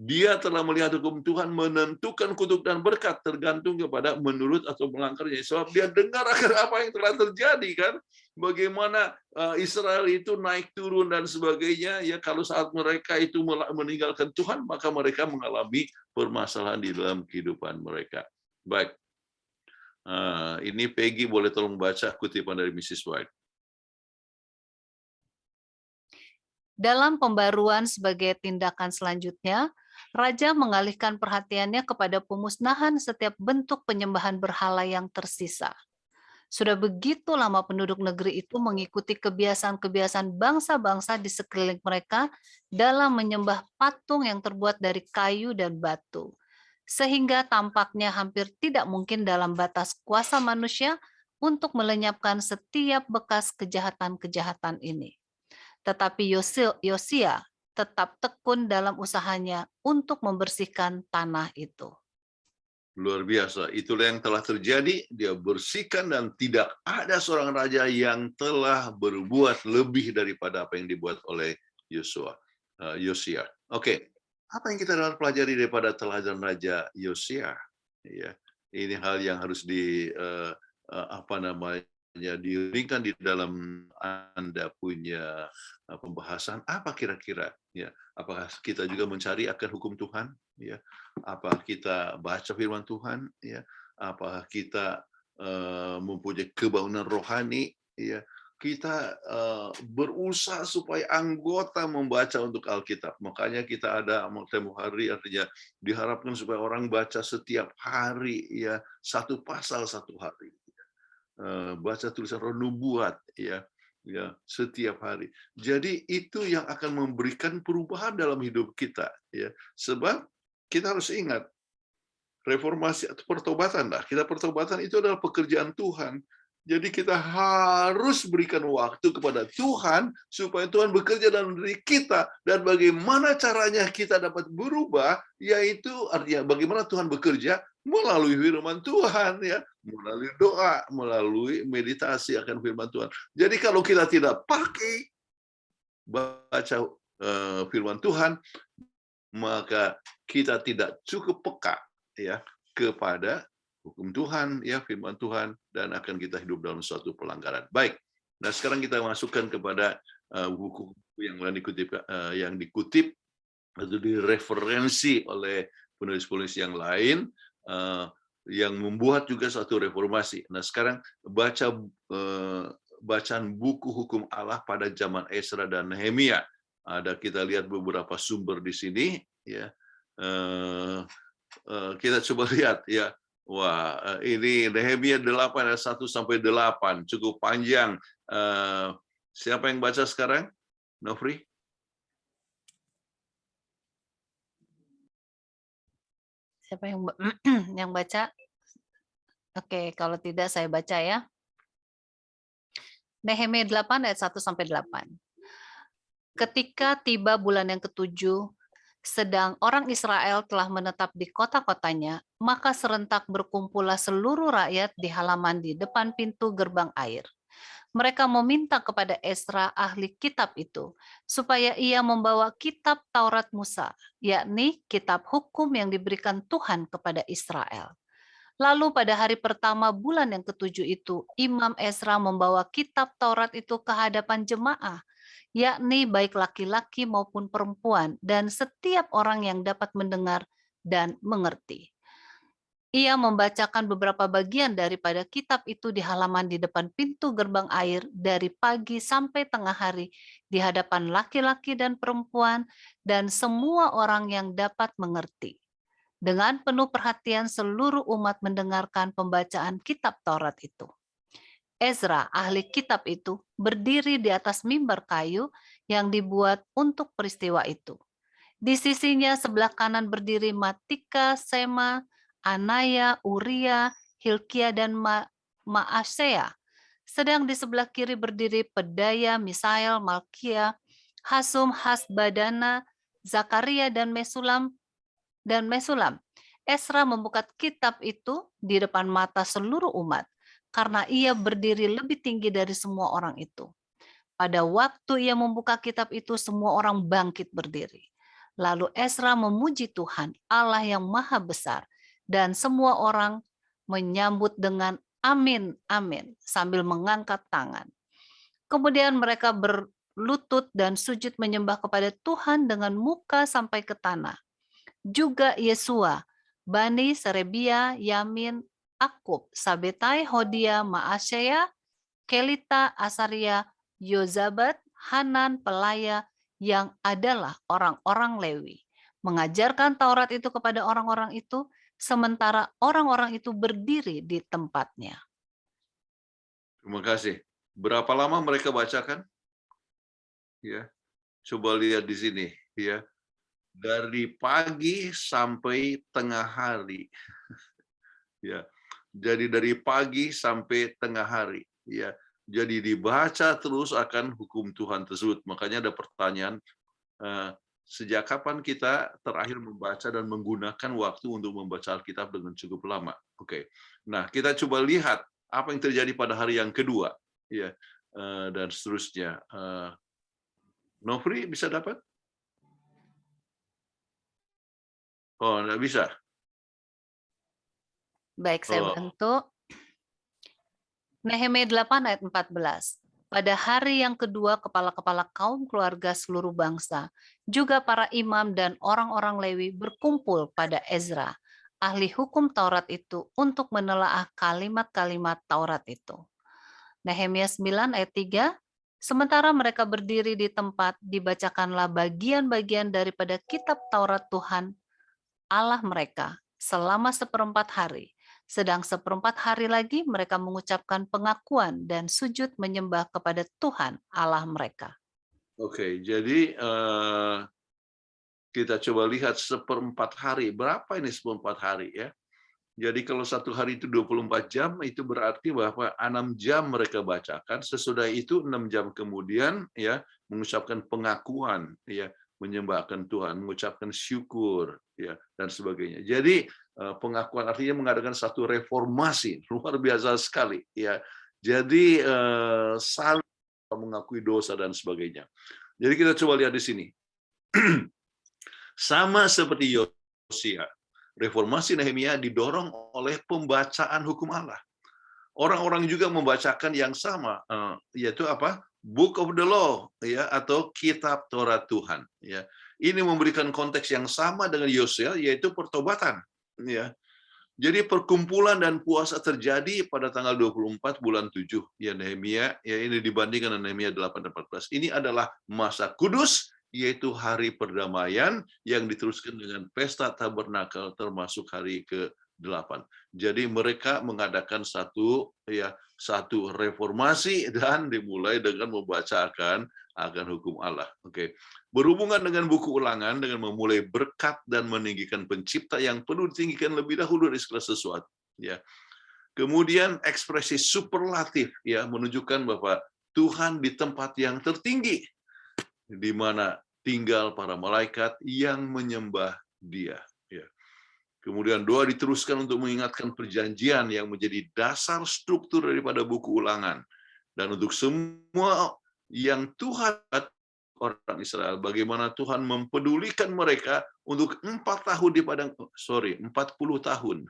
Dia telah melihat hukum Tuhan menentukan kutuk dan berkat tergantung kepada menurut atau melanggarnya. Sebab dia dengar akan apa yang telah terjadi kan, bagaimana Israel itu naik turun dan sebagainya. Ya kalau saat mereka itu meninggalkan Tuhan, maka mereka mengalami permasalahan di dalam kehidupan mereka. Baik, ini Peggy boleh tolong baca kutipan dari Mrs. White. Dalam pembaruan sebagai tindakan selanjutnya, Raja mengalihkan perhatiannya kepada pemusnahan setiap bentuk penyembahan berhala yang tersisa. Sudah begitu lama penduduk negeri itu mengikuti kebiasaan-kebiasaan bangsa-bangsa di sekeliling mereka dalam menyembah patung yang terbuat dari kayu dan batu, sehingga tampaknya hampir tidak mungkin dalam batas kuasa manusia untuk melenyapkan setiap bekas kejahatan-kejahatan ini. Tetapi Yosia tetap tekun dalam usahanya untuk membersihkan tanah itu. Luar biasa, itulah yang telah terjadi. Dia bersihkan dan tidak ada seorang raja yang telah berbuat lebih daripada apa yang dibuat oleh Yosia. Oke, apa yang kita dapat pelajari daripada teladan Raja Yosia? Ya, ini hal yang harus diringkan di dalam Anda punya pembahasan apa kira-kira, ya? Apakah kita juga mencari akan hukum Tuhan, ya? Apakah kita baca firman Tuhan, ya? Apakah kita mempunyai kebangunan rohani, ya? Kita berusaha supaya anggota membaca untuk Alkitab. Makanya kita ada tempo hari, artinya diharapkan supaya orang baca setiap hari, ya, satu pasal satu hari. Baca tulisan roh nubuat, ya, setiap hari. Jadi itu yang akan memberikan perubahan dalam hidup kita, ya. Sebab kita harus ingat reformasi atau pertobatan lah. Kita pertobatan itu adalah pekerjaan Tuhan. Jadi kita harus berikan waktu kepada Tuhan supaya Tuhan bekerja dalam diri kita, dan bagaimana caranya kita dapat berubah, yaitu artinya bagaimana Tuhan bekerja melalui firman Tuhan, ya, melalui doa, melalui meditasi akan firman Tuhan. Jadi kalau kita tidak pakai baca firman Tuhan, maka kita tidak cukup peka, ya, kepada hukum Tuhan, ya, firman Tuhan, dan akan kita hidup dalam suatu pelanggaran. Baik. Nah, sekarang kita masukkan kepada buku yang dikutip atau direferensi oleh penulis-penulis yang lain yang membuat juga satu reformasi. Nah, sekarang bacaan buku hukum Allah pada zaman Ezra dan Nehemia. Ada, kita lihat beberapa sumber di sini, ya. Kita coba lihat, ya. Wah, ini Nehemia 8 ayat 1 sampai 8, cukup panjang. Siapa yang baca sekarang? Nofri? Siapa yang baca? Oke, kalau tidak saya baca, ya. Nehemia 8 ayat 1 sampai 8. Ketika tiba bulan yang ketujuh, sedang orang Israel telah menetap di kota-kotanya, maka serentak berkumpullah seluruh rakyat di halaman di depan pintu gerbang air. Mereka meminta kepada Ezra ahli kitab itu, supaya ia membawa kitab Taurat Musa, yakni kitab hukum yang diberikan Tuhan kepada Israel. Lalu pada hari pertama bulan yang ketujuh itu, Imam Ezra membawa kitab Taurat itu ke hadapan jemaah, yakni baik laki-laki maupun perempuan, dan setiap orang yang dapat mendengar dan mengerti. Ia membacakan beberapa bagian daripada kitab itu di halaman di depan pintu gerbang air dari pagi sampai tengah hari di hadapan laki-laki dan perempuan dan semua orang yang dapat mengerti. Dengan penuh perhatian seluruh umat mendengarkan pembacaan kitab Taurat itu. Ezra, ahli kitab itu, berdiri di atas mimbar kayu yang dibuat untuk peristiwa itu. Di sisinya sebelah kanan berdiri Matika, Sema, Anaya, Uria, Hilkia, dan Maasea. Sedang di sebelah kiri berdiri Pedaya, Misael, Malkia, Hasum, Hasbadana, Zakaria, dan Mesulam. Ezra membuka kitab itu di depan mata seluruh umat, karena ia berdiri lebih tinggi dari semua orang itu. Pada waktu ia membuka kitab itu, semua orang bangkit berdiri. Lalu Ezra memuji Tuhan, Allah yang maha besar, dan semua orang menyambut dengan amin, amin, sambil mengangkat tangan. Kemudian mereka berlutut dan sujud menyembah kepada Tuhan dengan muka sampai ke tanah. Juga Yesua, Bani, Serebia, Yamin, Akub, Sabetai, Hodia, Maasea, Kelita, Asaria, Yozabat, Hanan, Pelaya, yang adalah orang-orang Lewi, mengajarkan Taurat itu kepada orang-orang itu, sementara orang-orang itu berdiri di tempatnya. Terima kasih. Berapa lama mereka bacakan? Ya, coba lihat di sini, ya. Dari pagi sampai tengah hari. Ya. Jadi dari pagi sampai tengah hari, ya. Jadi dibaca terus akan hukum Tuhan tersebut. Makanya ada pertanyaan, sejak kapan kita terakhir membaca dan menggunakan waktu untuk membaca Alkitab dengan cukup lama? Oke. Nah, kita coba lihat apa yang terjadi pada hari yang kedua, ya, dan seterusnya. Nofri bisa dapat? Oh, nggak bisa. Baik, saya Oh. bantu. Nehemia 8 ayat 14. Pada hari yang kedua, kepala-kepala kaum keluarga seluruh bangsa, juga para imam dan orang-orang Lewi berkumpul pada Ezra, ahli hukum Taurat itu, untuk menelaah kalimat-kalimat Taurat itu. Nehemia 9 ayat 3, sementara mereka berdiri di tempat, dibacakanlah bagian-bagian daripada kitab Taurat Tuhan, Allah mereka, selama 1/4 hari. Sedang 1/4 hari lagi mereka mengucapkan pengakuan dan sujud menyembah kepada Tuhan Allah mereka. Oke, jadi kita coba lihat 1/4 hari. Berapa ini 1/4 hari ya? Jadi kalau satu hari itu 24 jam, itu berarti bahwa 6 jam mereka bacakan, sesudah itu 6 jam kemudian ya mengucapkan pengakuan, ya menyembahkan Tuhan, mengucapkan syukur, ya dan sebagainya. Jadi pengakuan artinya mengadakan satu reformasi luar biasa sekali, ya. Jadi saling mengakui dosa dan sebagainya. Jadi kita coba lihat di sini. Sama seperti Yosia, reformasi Nehemia didorong oleh pembacaan hukum Allah. Orang-orang juga membacakan yang sama, yaitu apa? Book of the Law, ya, atau Kitab Taurat Tuhan. Ya, ini memberikan konteks yang sama dengan Yosia, yaitu pertobatan. Ya, jadi perkumpulan dan puasa terjadi pada tanggal 24 bulan 7 ya Nehemia, ya ini dibandingkan dengan Nehemia 8:14. Ini adalah masa kudus, yaitu hari perdamaian yang diteruskan dengan pesta tabernakel termasuk hari ke-8. Jadi mereka mengadakan satu reformasi dan dimulai dengan membacakan akan hukum Allah. Oke. Berhubungan dengan buku Ulangan dengan memulai berkat dan meninggikan pencipta yang perlu ditinggikan lebih dahulu dari segala sesuatu, ya. Kemudian ekspresi superlatif ya menunjukkan bahwa Tuhan di tempat yang tertinggi di mana tinggal para malaikat yang menyembah Dia, ya. Kemudian doa diteruskan untuk mengingatkan perjanjian yang menjadi dasar struktur daripada buku Ulangan dan untuk semua yang Tuhan orang Israel, bagaimana Tuhan mempedulikan mereka untuk 40 tahun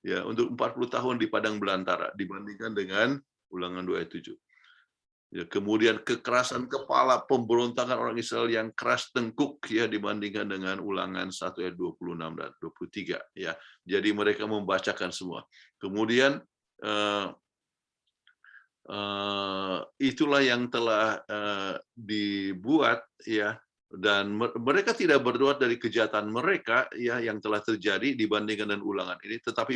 ya, untuk 40 tahun di padang belantara dibandingkan dengan Ulangan 2 ayat 7. Ya, kemudian kekerasan kepala pemberontakan orang Israel yang keras tengkuk ya dibandingkan dengan Ulangan 1 ayat 26 dan 23 ya. Jadi mereka membacakan semua. Kemudian itulah yang telah dibuat ya, dan mereka tidak berdoa dari kejahatan mereka ya yang telah terjadi dibandingkan dengan Ulangan ini, tetapi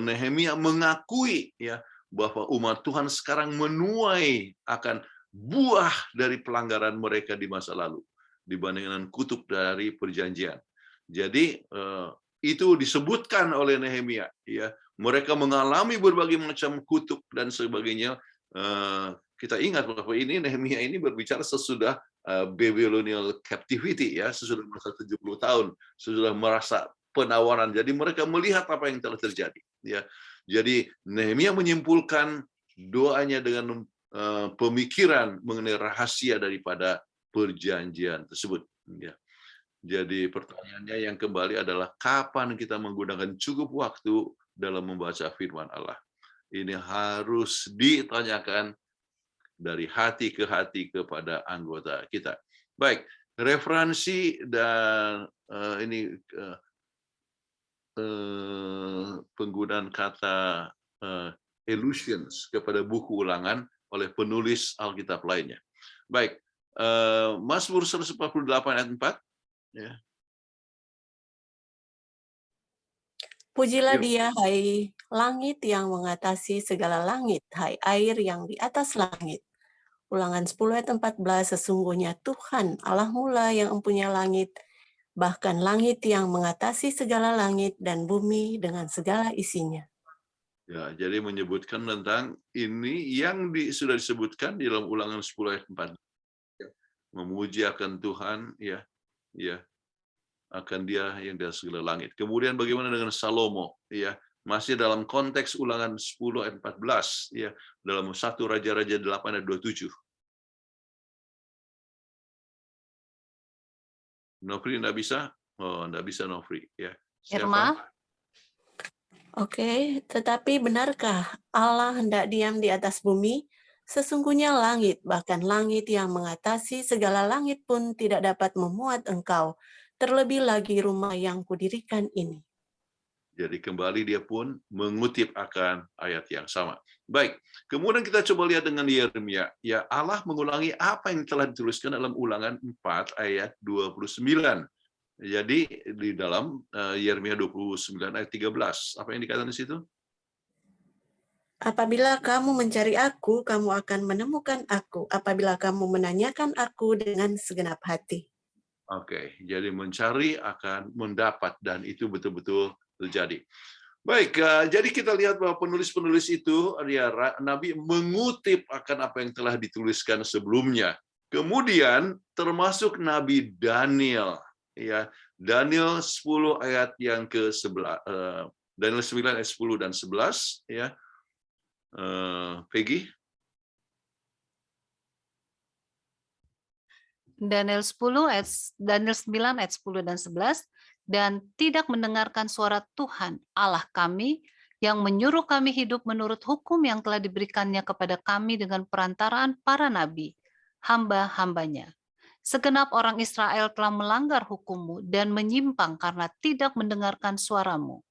Nehemia mengakui ya bahwa umat Tuhan sekarang menuai akan buah dari pelanggaran mereka di masa lalu dibandingkan dengan kutuk dari perjanjian. Jadi itu disebutkan oleh Nehemia ya, mereka mengalami berbagai macam kutuk dan sebagainya. Kita ingat bahwa ini Nehemia ini berbicara sesudah Babylonian captivity ya, sesudah masa 70 tahun, sesudah merasa penawaran. Jadi mereka melihat apa yang telah terjadi ya. Jadi Nehemia menyimpulkan doanya dengan pemikiran mengenai rahasia daripada perjanjian tersebut ya. Jadi pertanyaannya yang kembali adalah kapan kita menggunakan cukup waktu dalam membaca firman Allah. Ini harus ditanyakan dari hati ke hati kepada anggota kita. Baik, referensi dan ini penggunaan kata allusions kepada buku Ulangan oleh penulis Alkitab lainnya. Baik, Mazmur 148 ayat 4. Ya. Pujilah Yuk. Dia, hai langit yang mengatasi segala langit, hai air yang di atas langit. Ulangan 10 ayat 14, sesungguhnya Tuhan Allahmu lah yang empunya langit, bahkan langit yang mengatasi segala langit dan bumi dengan segala isinya. Ya, jadi menyebutkan tentang ini yang sudah disebutkan di dalam Ulangan 10 ayat 4. Ya, memuji akan Tuhan, ya, akan Dia yang di atas segala langit. Kemudian bagaimana dengan Salomo, ya, masih dalam konteks Ulangan 10 ayat 14, ya, dalam 1 Raja-Raja 8 ayat 27. Nofri enggak bisa? Oh, enggak bisa Nofri, ya. Irma? Oke, tetapi benarkah Allah hendak diam di atas bumi? Sesungguhnya langit, bahkan langit yang mengatasi segala langit pun tidak dapat memuat Engkau. Terlebih lagi rumah yang kudirikan ini. Jadi kembali dia pun mengutip akan ayat yang sama. Baik, kemudian kita coba lihat dengan Yeremia. Ya, Allah mengulangi apa yang telah dituliskan dalam Ulangan 4 ayat 29. Jadi di dalam Yeremia 29 ayat 13, apa yang dikatakan di situ? Apabila kamu mencari aku, kamu akan menemukan aku. Apabila kamu menanyakan aku dengan segenap hati. Oke, jadi mencari akan mendapat dan itu betul-betul terjadi. Baik, jadi kita lihat bahwa penulis-penulis itu, ya, Nabi mengutip akan apa yang telah dituliskan sebelumnya. Kemudian termasuk Nabi Daniel, ya, Daniel 10 ayat yang ke-11, Daniel 9 ayat 10 dan 11, ya, Peggy. Daniel 9 ayat 10 dan 11, dan tidak mendengarkan suara Tuhan Allah kami yang menyuruh kami hidup menurut hukum yang telah diberikannya kepada kami dengan perantaraan para nabi, hamba-hambanya. Segenap orang Israel telah melanggar hukum-Mu dan menyimpang karena tidak mendengarkan suara-Mu.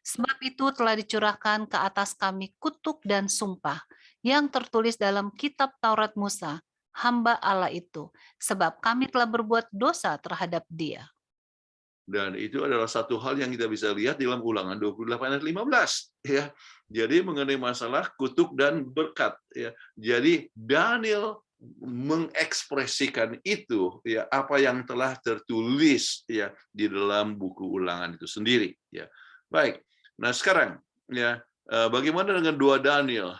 Sebab itu telah dicurahkan ke atas kami kutuk dan sumpah yang tertulis dalam kitab Taurat Musa, hamba Allah itu, sebab kami telah berbuat dosa terhadap Dia. Dan itu adalah satu hal yang kita bisa lihat di dalam Ulangan 28 ayat 15, ya. Jadi mengenai masalah kutuk dan berkat, ya. Jadi Daniel mengekspresikan itu, ya, apa yang telah tertulis, ya, di dalam buku Ulangan itu sendiri, ya. Baik. Nah, sekarang, ya, bagaimana dengan dua Daniel?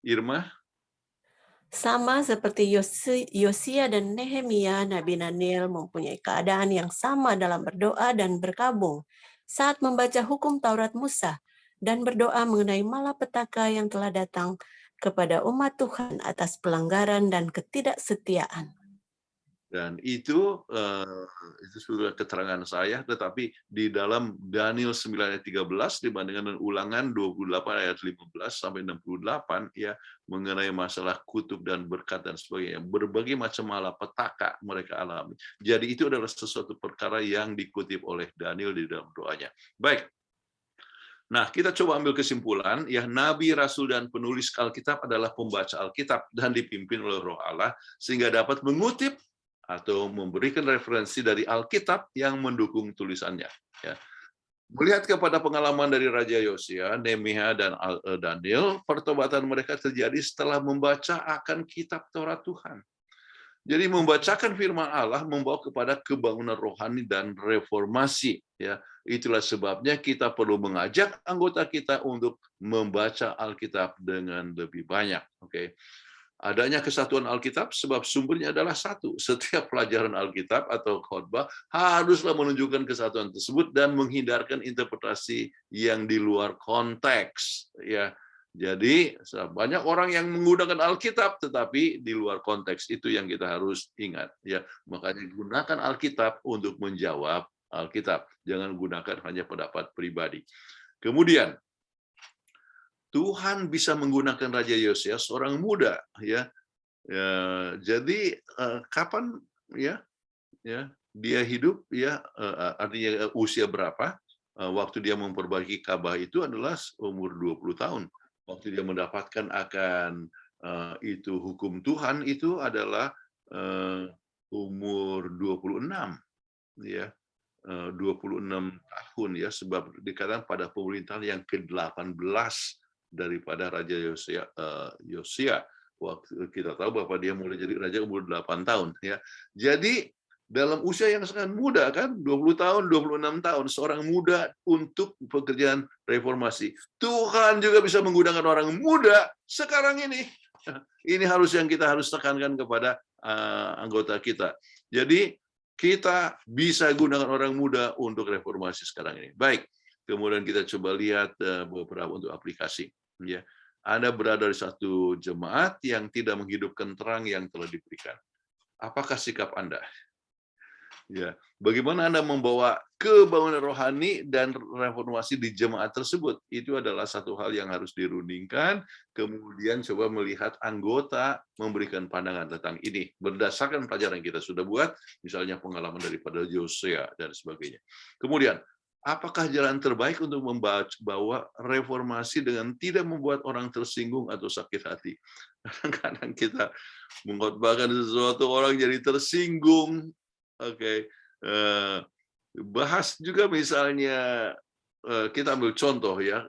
Irma? Sama seperti Yosia dan Nehemia, Nabi Daniel mempunyai keadaan yang sama dalam berdoa dan berkabung saat membaca hukum Taurat Musa dan berdoa mengenai malapetaka yang telah datang kepada umat Tuhan atas pelanggaran dan ketidaksetiaan. Dan itu sudah keterangan saya, tetapi di dalam Daniel 9 ayat 13 dibandingkan dengan Ulangan 28 ayat 15 sampai 68, ya, mengenai masalah kutuk dan berkat dan sebagainya. Berbagai macam malapetaka mereka alami. Jadi itu adalah sesuatu perkara yang dikutip oleh Daniel di dalam doanya. Baik. Nah, kita coba ambil kesimpulan, ya, Nabi, Rasul, dan penulis Alkitab adalah pembaca Alkitab dan dipimpin oleh Roh Allah sehingga dapat mengutip atau memberikan referensi dari Alkitab yang mendukung tulisannya. Ya. Melihat kepada pengalaman dari Raja Yosia, Nehemia, dan Daniel, pertobatan mereka terjadi setelah membaca akan kitab Taurat Tuhan. Jadi membacakan firman Allah membawa kepada kebangunan rohani dan reformasi. Ya, itulah sebabnya kita perlu mengajak anggota kita untuk membaca Alkitab dengan lebih banyak. Oke. Adanya kesatuan Alkitab sebab sumbernya adalah satu. Setiap pelajaran Alkitab atau khotbah haruslah menunjukkan kesatuan tersebut dan menghindarkan interpretasi yang di luar konteks. Ya, jadi banyak orang yang menggunakan Alkitab tetapi di luar konteks, itu yang kita harus ingat. Ya, makanya gunakan Alkitab untuk menjawab Alkitab. Jangan gunakan hanya pendapat pribadi. Kemudian Tuhan bisa menggunakan Raja Yosia, seorang muda, ya. Jadi kapan, ya, dia hidup, ya, artinya usia berapa? Waktu dia memperbaiki Ka'bah itu adalah umur 20 tahun. Waktu dia mendapatkan akan itu hukum Tuhan itu adalah umur 26, ya. 26 tahun, ya, sebab dikatakan pada pemerintahan yang ke-18 daripada Raja Yosia. Waktu kita tahu bahwa dia mulai jadi raja umur 8 tahun, ya. Jadi dalam usia yang sangat muda, kan, 20 tahun, 26 tahun, seorang muda untuk pekerjaan reformasi. Tuhan juga bisa menggunakan orang muda sekarang ini. Ini yang kita harus tekankan kepada anggota kita. Jadi kita bisa gunakan orang muda untuk reformasi sekarang ini. Baik, kemudian kita coba lihat beberapa untuk aplikasi. Ya, Anda berada di satu jemaat yang tidak menghidupkan terang yang telah diberikan. Apakah sikap Anda? Ya, bagaimana Anda membawa kebangunan rohani dan reformasi di jemaat tersebut? Itu adalah satu hal yang harus dirundingkan, kemudian coba melihat anggota memberikan pandangan tentang ini berdasarkan pelajaran yang kita sudah buat, misalnya pengalaman daripada Yosea dan sebagainya. Kemudian, apakah jalan terbaik untuk membawa reformasi dengan tidak membuat orang tersinggung atau sakit hati? Kadang-kadang kita mengkhotbahkan sesuatu, orang jadi tersinggung. Oke, bahas juga misalnya kita ambil contoh ya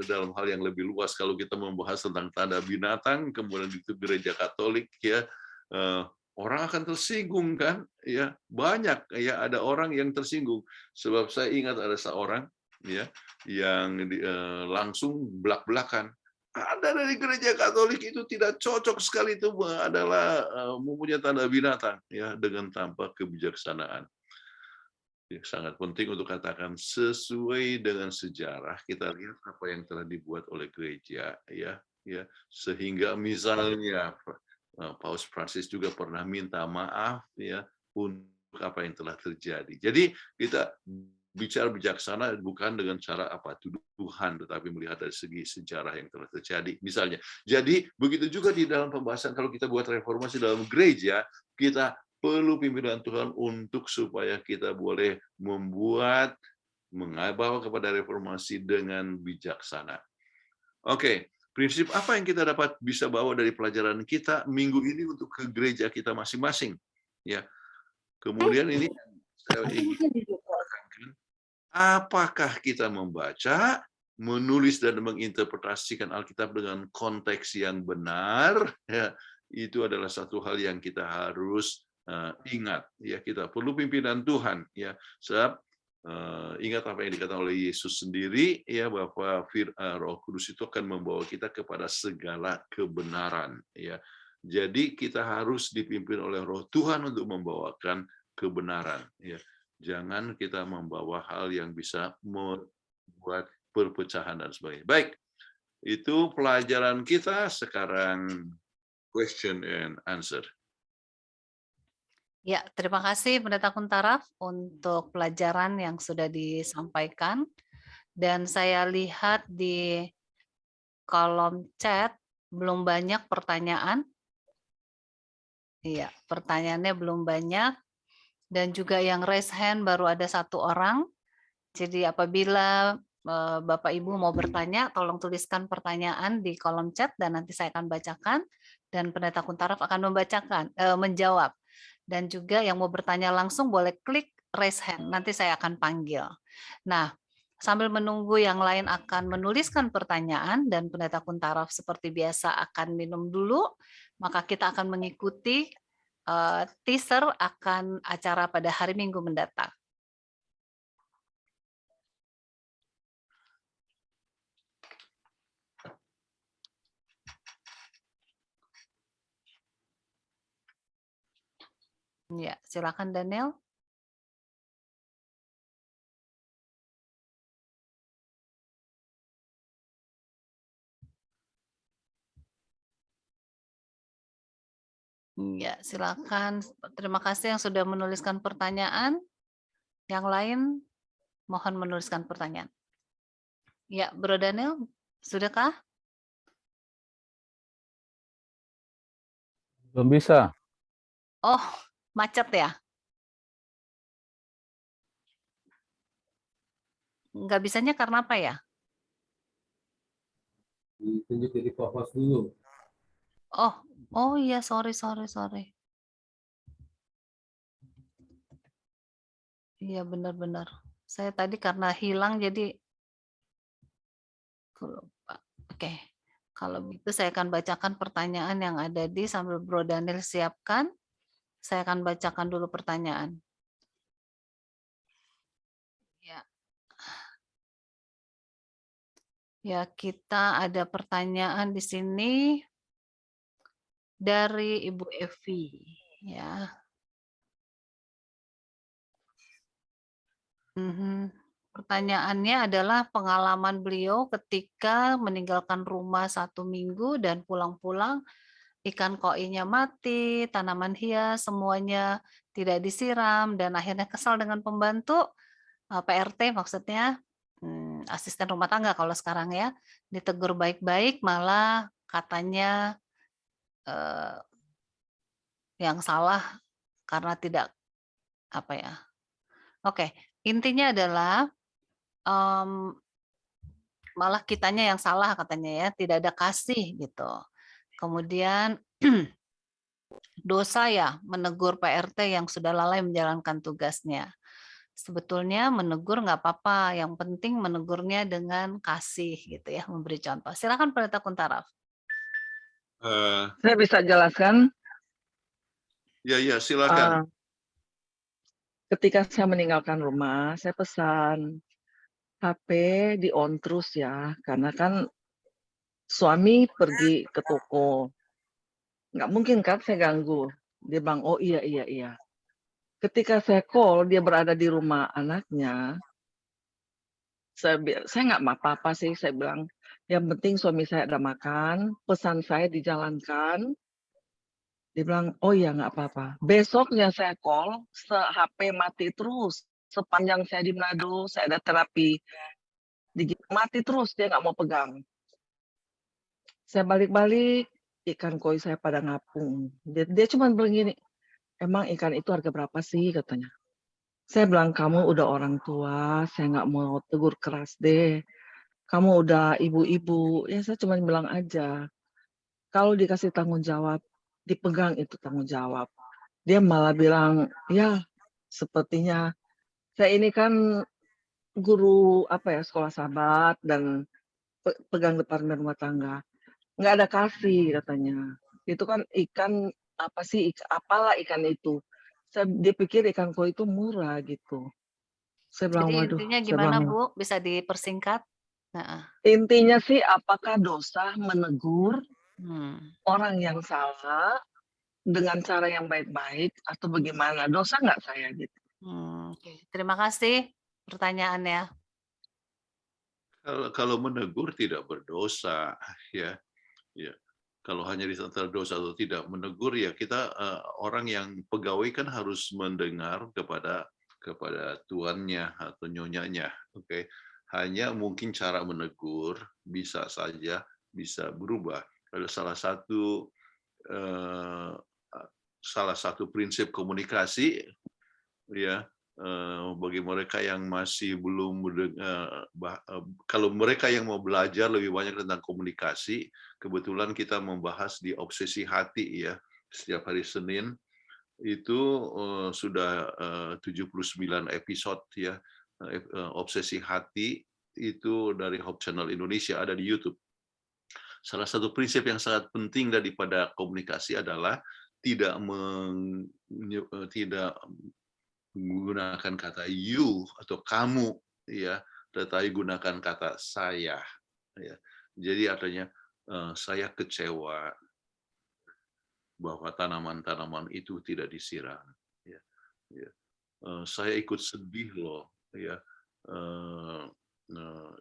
dalam hal yang lebih luas kalau kita membahas tentang tanda binatang, kemudian itu gereja Katolik ya orang akan tersinggung kan ya banyak ya ada orang yang tersinggung sebab saya ingat ada seorang ya yang langsung belak-belakan. Ada dari gereja Katolik itu tidak cocok sekali itu adalah mempunyai tanda binatang ya dengan tanpa kebijaksanaan. Ya, sangat penting untuk katakan sesuai dengan sejarah kita lihat apa yang telah dibuat oleh gereja ya sehingga misalnya Paus Francis juga pernah minta maaf ya untuk apa yang telah terjadi. Jadi kita bicara bijaksana bukan dengan cara apa tuduhan, tetapi melihat dari segi sejarah yang telah terjadi. Misalnya, jadi begitu juga di dalam pembahasan kalau kita buat reformasi dalam gereja, kita perlu pimpinan Tuhan untuk supaya kita boleh membawa kepada reformasi dengan bijaksana. Oke, prinsip apa yang kita dapat bisa bawa dari pelajaran kita minggu ini untuk ke gereja kita masing-masing? Ya, kemudian ini saya ingin apakah kita membaca, menulis dan menginterpretasikan Alkitab dengan konteks yang benar? Ya, itu adalah satu hal yang kita harus ingat. Ya, kita perlu pimpinan Tuhan. Ya, sebab ingat apa yang dikatakan oleh Yesus sendiri, ya bahwa Roh Kudus itu akan membawa kita kepada segala kebenaran. Ya, jadi kita harus dipimpin oleh Roh Tuhan untuk membawakan kebenaran. Ya. Jangan kita membawa hal yang bisa membuat perpecahan dan sebagainya. Baik, itu pelajaran kita sekarang question and answer. Ya, terima kasih Pendeta Kuntaraf untuk pelajaran yang sudah disampaikan. Dan saya lihat di kolom chat belum banyak pertanyaan. Iya, pertanyaannya belum banyak. Dan juga yang raise hand baru ada 1 orang. Jadi apabila Bapak Ibu mau bertanya, tolong tuliskan pertanyaan di kolom chat dan nanti saya akan bacakan dan Pendeta Kuntaraf akan menjawab. Dan juga yang mau bertanya langsung boleh klik raise hand, nanti saya akan panggil. Nah, sambil menunggu yang lain akan menuliskan pertanyaan dan Pendeta Kuntaraf seperti biasa akan minum dulu, maka kita akan mengikuti teaser akan acara pada hari Minggu mendatang. Ya, silakan Daniel. Ya, silakan. Terima kasih yang sudah menuliskan pertanyaan. Yang lain mohon menuliskan pertanyaan. Ya, Bro Daniel, sudahkah? Belum bisa. Oh, macet ya? Nggak bisanya karena apa ya? Ditunjuk jadi co-host dulu. Oh iya, sorry. Iya, benar-benar. Saya tadi karena hilang jadi lupa. Oke. Kalau begitu saya akan bacakan pertanyaan yang ada di sambil Bro Daniel siapkan. Saya akan bacakan dulu pertanyaan. Ya. Ya, kita ada pertanyaan di sini dari Ibu Evi, ya. Pertanyaannya adalah pengalaman beliau ketika meninggalkan rumah 1 minggu dan pulang-pulang ikan koinya mati, tanaman hias semuanya tidak disiram, dan akhirnya kesal dengan pembantu, PRT maksudnya, asisten rumah tangga kalau sekarang ya, ditegur baik-baik malah katanya yang salah karena tidak apa ya. Oke, intinya adalah malah kitanya yang salah katanya ya, tidak ada kasih gitu. Kemudian dosa ya menegur PRT yang sudah lalai menjalankan tugasnya. Sebetulnya menegur nggak apa-apa, yang penting menegurnya dengan kasih gitu ya, memberi contoh. Silakan Pendeta Kuntaraf. Saya bisa jelaskan. Ya, silakan. Ketika saya meninggalkan rumah, saya pesan HP di on terus ya, karena kan suami pergi ke toko. Nggak mungkin kan saya ganggu. Dia bilang, oh iya. Ketika saya call, dia berada di rumah anaknya, saya nggak apa-apa sih, saya bilang, yang penting suami saya ada makan, pesan saya dijalankan. Dia bilang, oh iya nggak apa-apa. Besoknya saya call, HP mati terus. Sepanjang saya di Manado, saya ada terapi, mati terus, dia nggak mau pegang. Saya balik-balik, ikan koi saya pada ngapung. Dia cuma bilang gini, emang ikan itu harga berapa sih katanya. Saya bilang, kamu udah orang tua, saya nggak mau tegur keras deh. Kamu udah ibu-ibu, ya saya cuma bilang aja. Kalau dikasih tanggung jawab, dipegang itu tanggung jawab. Dia malah bilang, ya sepertinya saya ini kan guru sekolah sahabat dan pegang departemen rumah tangga. Nggak ada kasih katanya. Itu kan ikan apa sih, apalah ikan itu. Dia pikir ikan koi itu murah gitu. Saya bilang, Jadi waduh. intinya gimana Bu? Bisa dipersingkat? Intinya sih apakah dosa menegur orang yang salah dengan cara yang baik-baik atau bagaimana? Dosa nggak saya gitu? Terima kasih pertanyaannya. Kalau menegur tidak berdosa, ya. Kalau hanya ditentang dosa atau tidak menegur, ya kita orang yang pegawai kan harus mendengar kepada tuannya atau nyonyanya, oke. Hanya mungkin cara menegur bisa saja bisa berubah. Ada salah satu prinsip komunikasi, ya. Bagi mereka yang masih belum kalau mereka yang mau belajar lebih banyak tentang komunikasi, kebetulan kita membahas di obsesi hati ya, setiap hari Senin itu sudah 79 episode ya, obsesi hati itu dari Hope Channel Indonesia, ada di YouTube. Salah satu prinsip yang sangat penting daripada komunikasi adalah tidak menggunakan kata you atau kamu, ya, tetapi gunakan kata saya. Ya. Jadi artinya saya kecewa bahwa tanaman-tanaman itu tidak disiram. Ya. Saya ikut sedih loh, ya,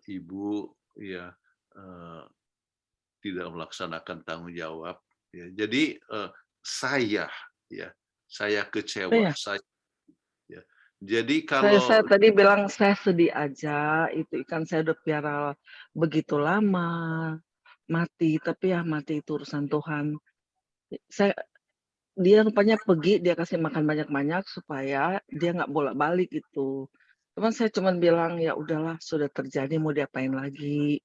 ibu ya tidak melaksanakan tanggung jawab. Ya. Jadi saya kecewa. Saya Jadi kalau saya tadi bilang saya sedih aja, itu ikan saya udah piara begitu lama, mati, tapi ya mati itu urusan Tuhan. Dia rupanya pergi, dia kasih makan banyak-banyak supaya dia nggak bolak-balik gitu. Cuman saya cuma bilang ya udahlah sudah terjadi mau diapain lagi.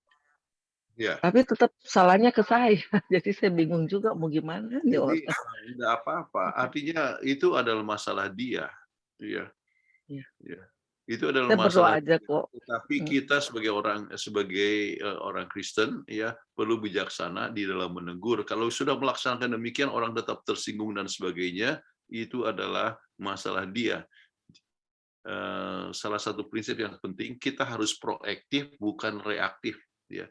ya. Tapi tetap salahnya ke saya, jadi saya bingung juga mau gimana nih orang. Jadi tidak apa-apa, artinya itu adalah masalah dia. Ya. Itu adalah saya masalah aja kok. Tapi kita sebagai orang Kristen ya perlu bijaksana di dalam menegur. Kalau sudah melaksanakan demikian orang tetap tersinggung dan sebagainya, itu adalah masalah dia. Salah satu prinsip yang penting, kita harus proaktif bukan reaktif, ya.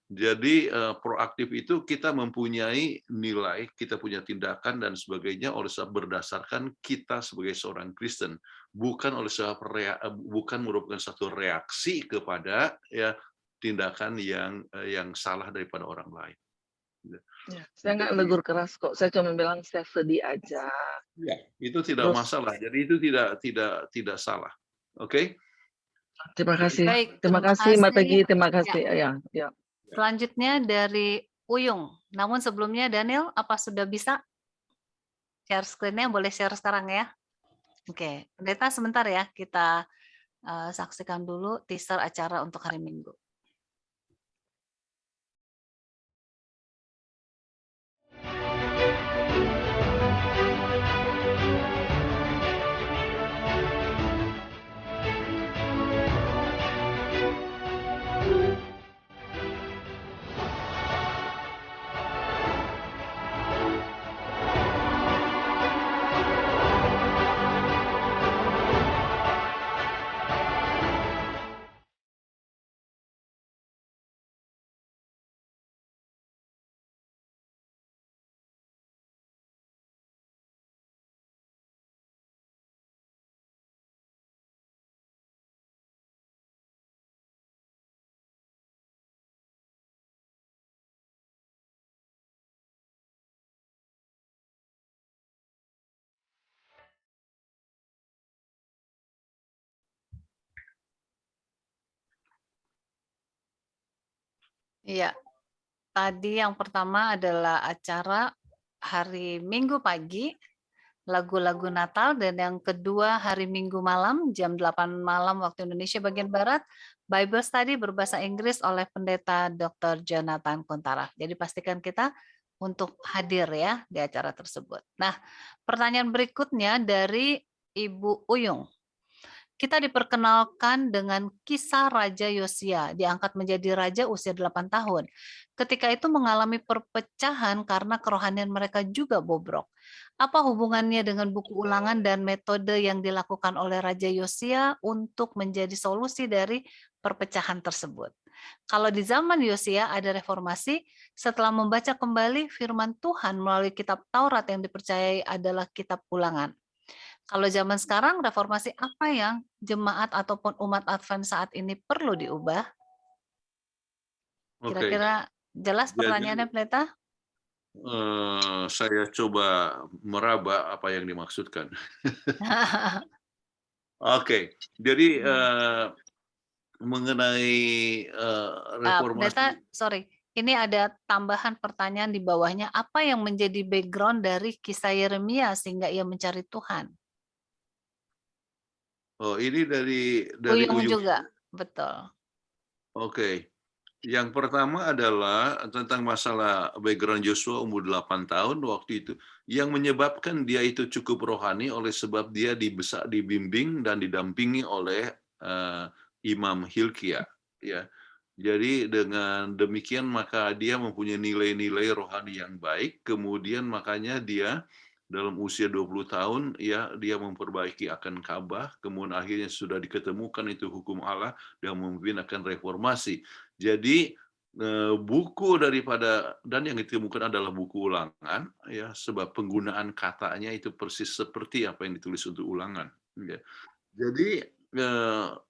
Jadi proaktif itu kita mempunyai nilai, kita punya tindakan dan sebagainya berdasarkan kita sebagai seorang Kristen, bukan bukan merupakan satu reaksi kepada ya tindakan yang salah daripada orang lain. Ya, saya nggak negur keras kok. Saya cuma bilang saya sedih aja. Ya, itu tidak Terus masalah. Jadi itu tidak salah. Oke? terima kasih. Baik, Terima terima kasih Mbak Peggy, kasih. terima Ya, kasih. Ya, ya. selanjutnya dari Uyung. Namun sebelumnya Daniel, apa sudah bisa share screen-nya? Boleh share sekarang ya. Oke, pendeta sebentar ya, kita saksikan dulu teaser acara untuk hari Minggu. Iya, tadi yang pertama adalah acara hari Minggu pagi, lagu-lagu Natal, dan yang kedua hari Minggu malam, jam 8 malam waktu Indonesia bagian Barat, Bible Study berbahasa Inggris oleh Pendeta Dr. Jonathan Kuntara. Jadi pastikan kita untuk hadir ya di acara tersebut. Nah, pertanyaan berikutnya dari Ibu Uyung. Kita diperkenalkan dengan kisah Raja Yosia, diangkat menjadi raja usia 8 tahun. Ketika itu mengalami perpecahan karena kerohanian mereka juga bobrok. Apa hubungannya dengan buku ulangan dan metode yang dilakukan oleh Raja Yosia untuk menjadi solusi dari perpecahan tersebut? Kalau di zaman Yosia ada reformasi, setelah membaca kembali firman Tuhan melalui kitab Taurat yang dipercayai adalah kitab ulangan. Kalau zaman sekarang, reformasi apa yang jemaat ataupun umat Advent saat ini perlu diubah? Oke. Kira-kira jelas Jadi, pertanyaannya, Pendeta? saya coba meraba apa yang dimaksudkan. Oke, jadi mengenai reformasi. Pendeta, sorry. Ini ada tambahan pertanyaan di bawahnya. Apa yang menjadi background dari kisah Yeremia sehingga ia mencari Tuhan? Oh, ini dari Uyung Uyung. juga, betul. Oke. Yang pertama adalah tentang masalah background Joshua umur 8 tahun waktu itu. Yang menyebabkan dia itu cukup rohani oleh sebab dia dibimbing dan didampingi oleh Imam Hilkia. Ya. Jadi dengan demikian maka dia mempunyai nilai-nilai rohani yang baik. Kemudian makanya dia dalam usia 20 tahun ya dia memperbaiki akan Ka'bah, kemudian akhirnya sudah diketemukan itu hukum Allah dan memimpin akan reformasi. Jadi buku daripada dan yang ditemukan adalah buku ulangan ya sebab penggunaan katanya itu persis seperti apa yang ditulis untuk ulangan ya. Jadi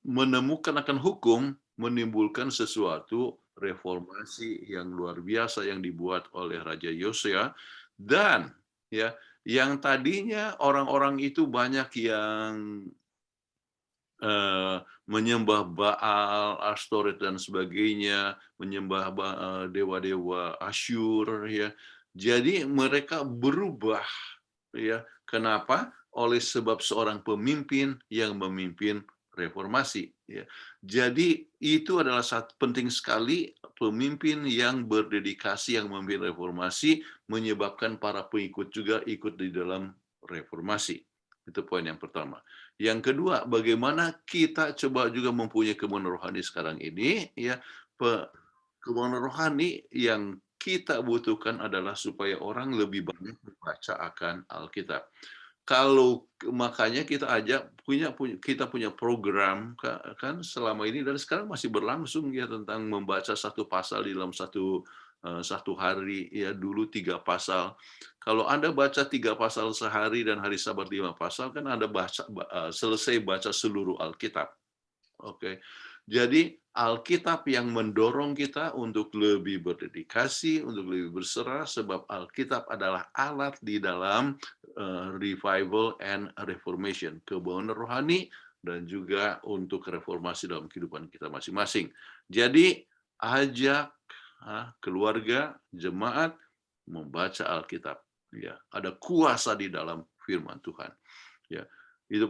menemukan akan hukum menimbulkan sesuatu reformasi yang luar biasa yang dibuat oleh Raja Yosia dan ya yang tadinya orang-orang itu banyak yang menyembah Baal, Astoret dan sebagainya, menyembah dewa-dewa Asyur ya. Jadi mereka berubah ya. Kenapa? Oleh sebab seorang pemimpin yang memimpin reformasi ya. Jadi itu adalah penting sekali pemimpin yang berdedikasi yang memimpin reformasi menyebabkan para pengikut juga ikut di dalam reformasi. Itu poin yang pertama. Yang kedua, bagaimana kita coba juga mempunyai kebenaran rohani sekarang ini ya. Kebenaran rohani yang kita butuhkan adalah supaya orang lebih banyak membaca akan Alkitab. Kalau makanya kita kita punya program kan selama ini dan sekarang masih berlangsung ya tentang membaca satu pasal di dalam satu hari ya dulu 3 pasal. Kalau Anda baca 3 pasal sehari dan hari Sabat 5 pasal kan Anda selesai baca seluruh Alkitab. Oke. Jadi Alkitab yang mendorong kita untuk lebih berdedikasi, untuk lebih berserah, sebab Alkitab adalah alat di dalam revival and reformation, kebangunan rohani dan juga untuk reformasi dalam kehidupan kita masing-masing. Jadi ajak keluarga, jemaat membaca Alkitab. Ya, ada kuasa di dalam firman Tuhan. Ya, itu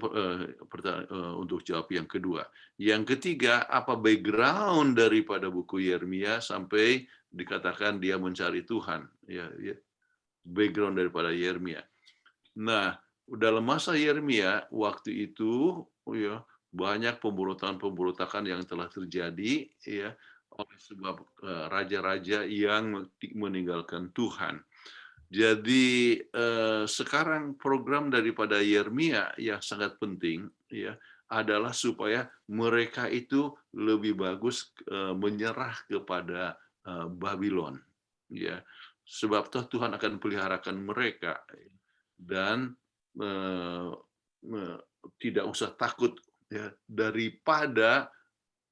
untuk jawab yang kedua. Yang ketiga, apa background daripada buku Yeremia sampai dikatakan dia mencari Tuhan? Ya, background daripada Yeremia. Nah, dalam masa Yeremia waktu itu, ya, banyak pemberontakan yang telah terjadi, ya, oleh sebab raja-raja yang meninggalkan Tuhan. Jadi sekarang program daripada Yeremia yang sangat penting, ya, adalah supaya mereka itu lebih bagus menyerah kepada Babylon, ya, sebab Tuhan akan peliharakan mereka dan tidak usah takut, ya, daripada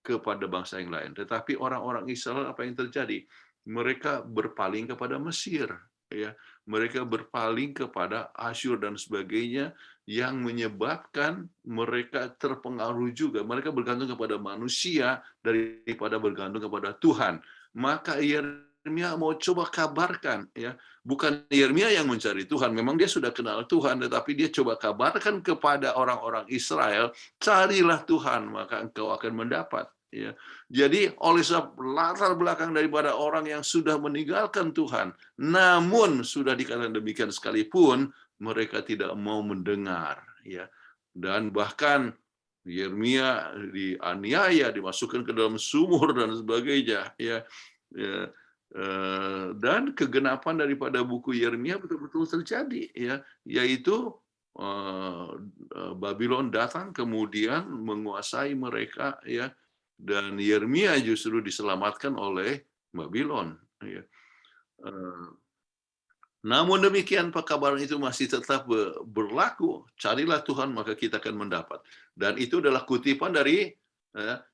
kepada bangsa yang lain. Tetapi orang-orang Israel apa yang terjadi? Mereka berpaling kepada Mesir, ya. Mereka berpaling kepada Asyur dan sebagainya yang menyebabkan mereka terpengaruh juga. Mereka bergantung kepada manusia daripada bergantung kepada Tuhan. Maka Yeremia mau coba kabarkan, ya, bukan Yeremia yang mencari Tuhan, memang dia sudah kenal Tuhan, tetapi dia coba kabarkan kepada orang-orang Israel, carilah Tuhan, maka engkau akan mendapat. Ya. Jadi oleh sebab latar belakang daripada orang yang sudah meninggalkan Tuhan, namun sudah dikatakan demikian sekalipun mereka tidak mau mendengar, ya. Dan bahkan Yeremia dianiaya, dimasukkan ke dalam sumur dan sebagainya, ya. Dan kegenapan daripada buku Yeremia betul-betul terjadi, ya, yaitu Babylon datang kemudian menguasai mereka, ya. Dan Yeremia justru diselamatkan oleh Babylon. Ya. Namun demikian pekabaran itu masih tetap berlaku. Carilah Tuhan maka kita akan mendapat. Dan itu adalah kutipan dari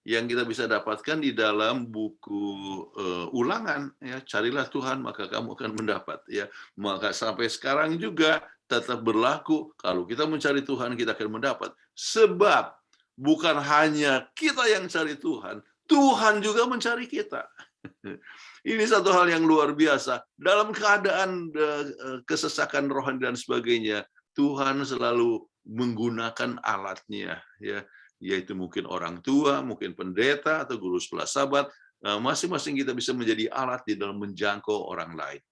yang kita bisa dapatkan di dalam buku Ulangan. Ya, carilah Tuhan maka kamu akan mendapat. Ya, maka sampai sekarang juga tetap berlaku. Kalau kita mencari Tuhan kita akan mendapat. Sebab bukan hanya kita yang cari Tuhan, Tuhan juga mencari kita. Ini satu hal yang luar biasa. Dalam keadaan kesesakan rohani dan sebagainya, Tuhan selalu menggunakan alatnya, ya, yaitu mungkin orang tua, mungkin pendeta atau guru sekolah sahabat. Masing-masing kita bisa menjadi alat di dalam menjangkau orang lain.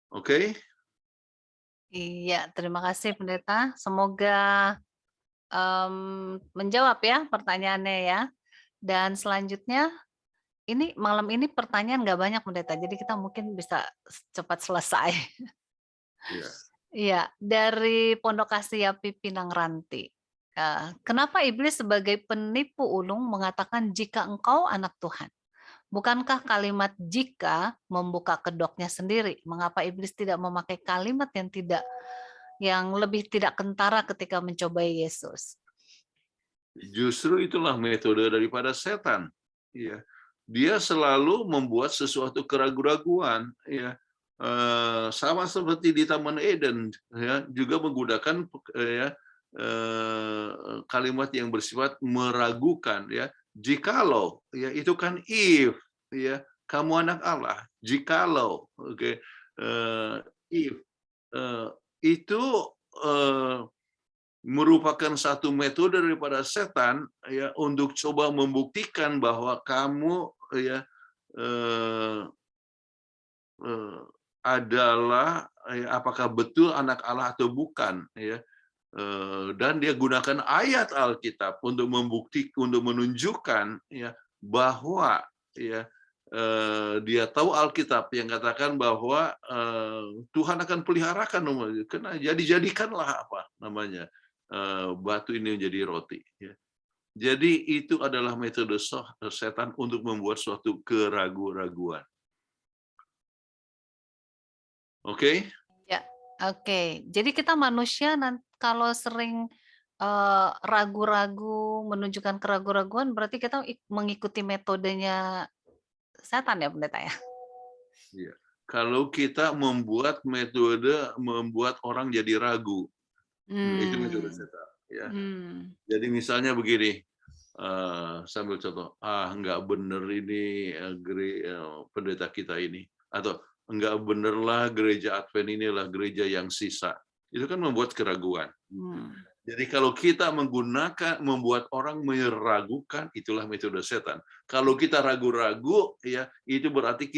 Oke? Iya, terima kasih Pendeta. Semoga menjawab ya pertanyaannya ya. Dan selanjutnya, ini malam ini pertanyaan nggak banyak Pendeta, jadi kita mungkin bisa cepat selesai. Iya. Iya, dari Pondok Kasih Pinang Ranti. Kenapa iblis sebagai penipu ulung mengatakan jika engkau anak Tuhan? Bukankah kalimat jika membuka kedoknya sendiri? Mengapa iblis tidak memakai kalimat yang lebih tidak kentara ketika mencobai Yesus? Justru itulah metode daripada setan. Ya. Dia selalu membuat sesuatu keraguan-raguan. Ya. Sama seperti di Taman Eden, ya, juga menggunakan kalimat yang bersifat meragukan. Ya. Jikalau, ya, itu kan if, ya, kamu anak Allah. Jikalau, oke, if, itu merupakan satu metode daripada setan, ya, untuk coba membuktikan bahwa kamu, ya, adalah, ya, apakah betul anak Allah atau bukan, ya. Dan dia gunakan ayat Alkitab untuk untuk menunjukkan, ya, bahwa, ya, dia tahu Alkitab yang katakan bahwa Tuhan akan peliharakan umat. Jadikanlah apa namanya batu ini menjadi roti. Ya. Jadi itu adalah metode setan untuk membuat suatu keraguan-raguan. Oke? Ya, oke. Jadi kita manusia kalau sering ragu-ragu, menunjukkan keraguan-raguan, berarti kita mengikuti metodenya setan ya pendeta ya? Iya. Kalau kita membuat metode membuat orang jadi ragu, itu metode setan. Ya. Jadi misalnya begini, sambil contoh, nggak bener ini pendeta kita ini, atau nggak bener lah gereja Advent inilah gereja yang sisa. Itu kan membuat keraguan. Jadi kalau kita membuat orang meragukan, itulah metode setan. Kalau kita ragu-ragu, ya itu berarti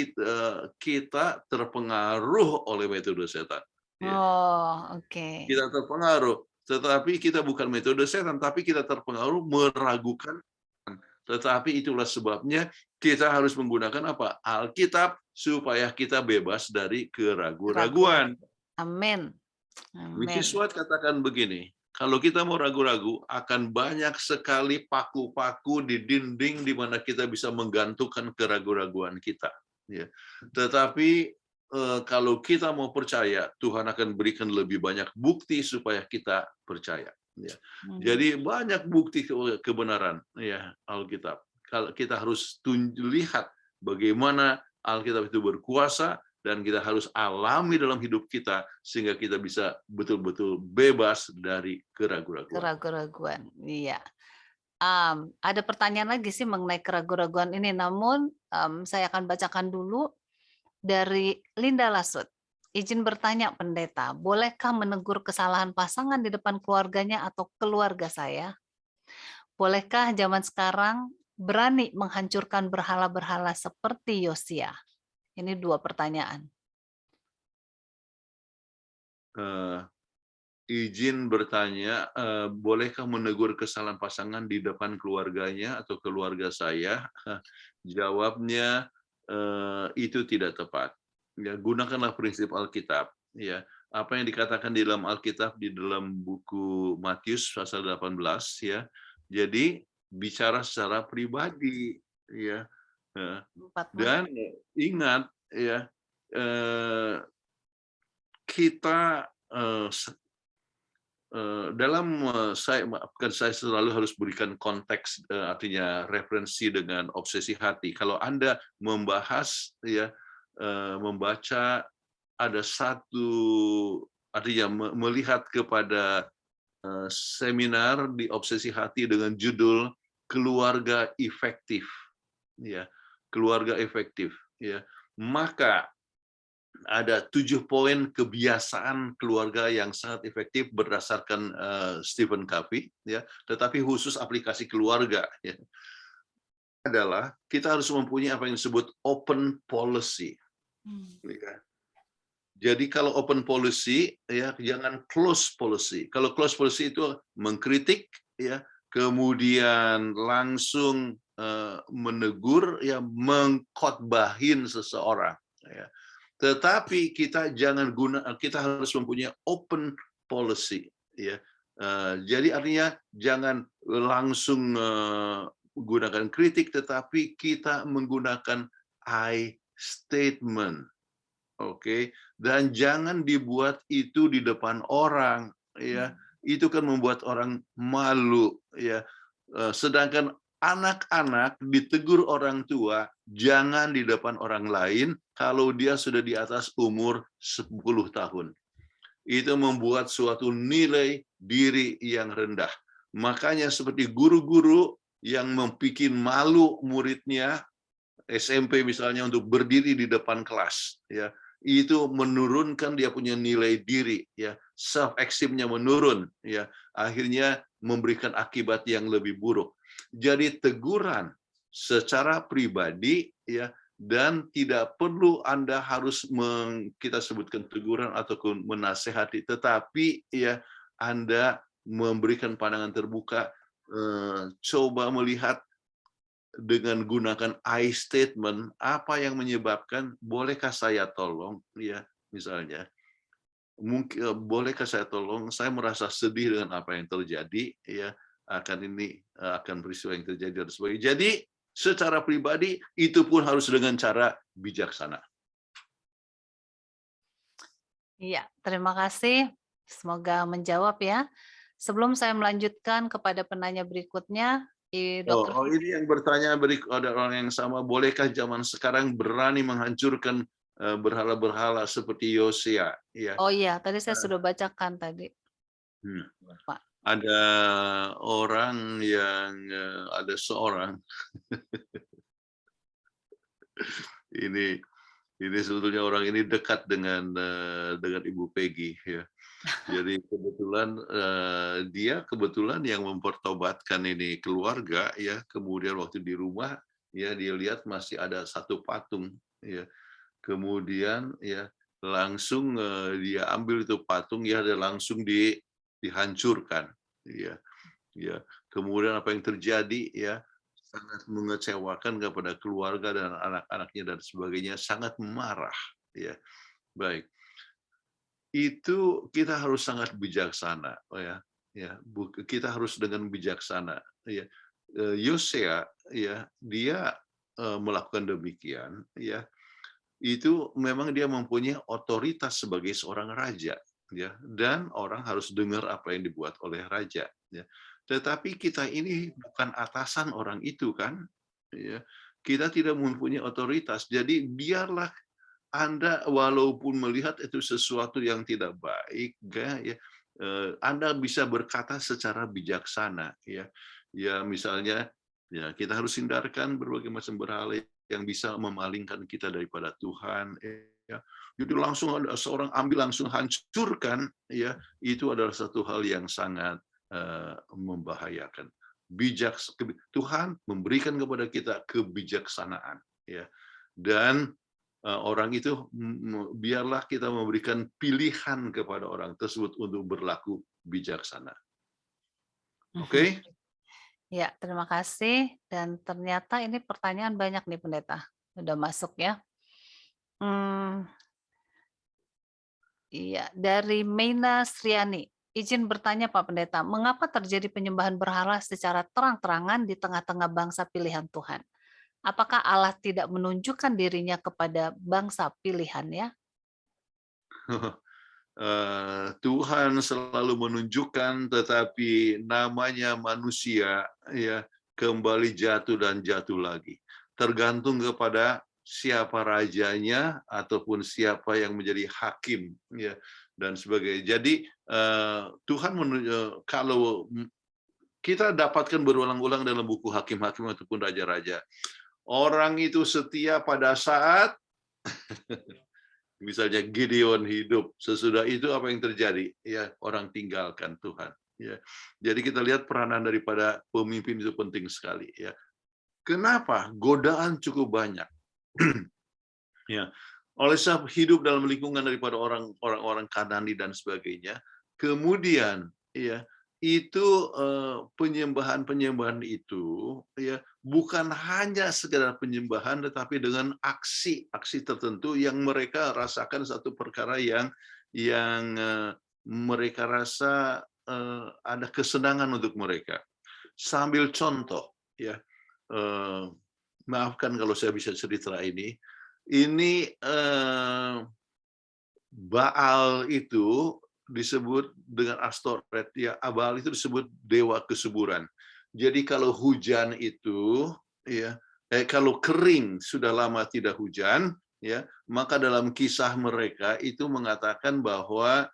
kita terpengaruh oleh metode setan. Ya. Oh, oke. Kita terpengaruh, tetapi kita bukan metode setan, tapi kita terpengaruh meragukan. Tetapi itulah sebabnya kita harus menggunakan apa? Alkitab supaya kita bebas dari keraguan-raguan. Amin. Which is what katakan begini. Kalau kita mau ragu-ragu, akan banyak sekali paku-paku di dinding di mana kita bisa menggantungkan keraguan-raguan kita. Ya. Tetapi kalau kita mau percaya, Tuhan akan berikan lebih banyak bukti supaya kita percaya. Ya. Jadi banyak bukti kebenaran ya Alkitab. Kalau kita harus lihat bagaimana Alkitab itu berkuasa, dan kita harus alami dalam hidup kita sehingga kita bisa betul-betul bebas dari keraguan-raguan. Keraguan-raguan, iya. Ada pertanyaan lagi sih mengenai keraguan-raguan ini, namun saya akan bacakan dulu dari Linda Lasut. Izin bertanya pendeta, bolehkah menegur kesalahan pasangan di depan keluarganya atau keluarga saya? Bolehkah zaman sekarang berani menghancurkan berhala-berhala seperti Yosia? Ini 2 pertanyaan. Izin bertanya, bolehkah menegur kesalahan pasangan di depan keluarganya atau keluarga saya? Jawabnya itu tidak tepat. Ya, gunakanlah prinsip Alkitab. Ya, apa yang dikatakan di dalam Alkitab di dalam buku Matius pasal 18 ya. Jadi bicara secara pribadi ya. Dan ingat ya, kita dalam saya selalu harus berikan konteks, artinya referensi dengan obsesi hati. Kalau Anda membahas ya, membaca ada satu, artinya melihat kepada seminar di obsesi hati dengan judul keluarga efektif ya, keluarga efektif ya, maka ada 7 poin kebiasaan keluarga yang sangat efektif berdasarkan Stephen Covey ya, tetapi khusus aplikasi keluarga ya, adalah kita harus mempunyai apa yang disebut open policy. Ya. Jadi kalau open policy ya, jangan close policy. Kalau close policy itu mengkritik ya, kemudian langsung menegur ya, mengkhotbahin seseorang ya. Tetapi kita kita harus mempunyai open policy ya. Jadi artinya jangan langsung menggunakan kritik, tetapi kita menggunakan I statement. Oke, dan jangan dibuat itu di depan orang ya. Itu kan membuat orang malu ya. Sedangkan anak-anak ditegur orang tua jangan di depan orang lain kalau dia sudah di atas umur 10 tahun. Itu membuat suatu nilai diri yang rendah. Makanya seperti guru-guru yang membuat malu muridnya, SMP misalnya, untuk berdiri di depan kelas ya, itu menurunkan dia punya nilai diri ya, self esteemnya menurun ya, akhirnya memberikan akibat yang lebih buruk. Jadi teguran secara pribadi ya, dan tidak perlu Anda harus kita sebutkan teguran ataupun menasehati, tetapi ya Anda memberikan pandangan terbuka, coba melihat dengan gunakan I statement, apa yang menyebabkan, bolehkah saya tolong ya, misalnya mungkin bolehkah saya tolong, saya merasa sedih dengan apa yang terjadi ya, akan peristiwa yang terjadi dan sebagainya. Jadi secara pribadi itu pun harus dengan cara bijaksana. Iya, terima kasih. Semoga menjawab ya. Sebelum saya melanjutkan kepada penanya berikutnya, Dr. Ini yang bertanya ada orang yang sama, bolehkah zaman sekarang berani menghancurkan berhala-berhala seperti Yosea? Ya. Oh iya, tadi saya sudah bacakan tadi. Pak. Ada orang yang ada seorang ini sebetulnya orang ini dekat dengan Ibu Peggy, ya. Jadi kebetulan dia yang mempertobatkan ini keluarga, ya. Kemudian waktu di rumah, ya, dia lihat masih ada satu patung, ya. Kemudian, ya, langsung dia ambil itu patung, ya, dan langsung dihancurkan, ya. Ya. Kemudian apa yang terjadi, ya, sangat mengecewakan kepada keluarga dan anak-anaknya dan sebagainya, sangat marah, ya. Baik. Itu kita harus sangat bijaksana, ya. Kita harus dengan bijaksana, ya. Yosea, ya, dia melakukan demikian, ya. Itu memang dia mempunyai otoritas sebagai seorang raja, ya, dan orang harus dengar apa yang dibuat oleh raja, ya. Tetapi kita ini bukan atasan orang itu, kan, ya. Kita tidak mempunyai otoritas, jadi biarlah Anda walaupun melihat itu sesuatu yang tidak baik, ya, Anda bisa berkata secara bijaksana, ya. Ya, misalnya, ya, kita harus hindarkan berbagai macam berhala yang bisa memalingkan kita daripada Tuhan, ya. Jadi langsung ada seorang ambil langsung hancurkan, ya, itu adalah satu hal yang sangat membahayakan. Tuhan memberikan kepada kita kebijaksanaan, ya. Dan orang itu biarlah kita memberikan pilihan kepada orang tersebut untuk berlaku bijaksana. Oke? Ya, terima kasih. Dan ternyata ini pertanyaan banyak nih Pendeta. Udah masuk ya. Iya, dari Meina Sriani. Izin bertanya Pak Pendeta, mengapa terjadi penyembahan berhala secara terang-terangan di tengah-tengah bangsa pilihan Tuhan? Apakah Allah tidak menunjukkan dirinya kepada bangsa pilihannya? Tuhan selalu menunjukkan, tetapi namanya manusia, ya, kembali jatuh dan jatuh lagi. Tergantung kepada siapa rajanya ataupun siapa yang menjadi hakim, ya, dan sebagainya. Jadi Tuhan kalau kita dapatkan berulang-ulang dalam buku hakim-hakim ataupun raja-raja, orang itu setia pada saat misalnya Gideon hidup, sesudah itu apa yang terjadi? Ya, orang tinggalkan Tuhan. Ya, jadi kita lihat peranan daripada pemimpin itu penting sekali. Ya, kenapa? Godaan cukup banyak. Ya, oleh sebab hidup dalam lingkungan daripada orang-orang Kanani dan sebagainya. Kemudian, ya, itu penyembahan itu, ya, bukan hanya sekedar penyembahan, tetapi dengan aksi tertentu yang mereka rasakan satu perkara yang mereka rasa ada kesenangan untuk mereka. Sambil contoh, ya, maafkan kalau saya bisa cerita ini Baal itu disebut dengan Astoret, ya, Baal itu disebut dewa kesuburan. Jadi kalau hujan itu, ya, kalau kering sudah lama tidak hujan, ya, maka dalam kisah mereka itu mengatakan bahwa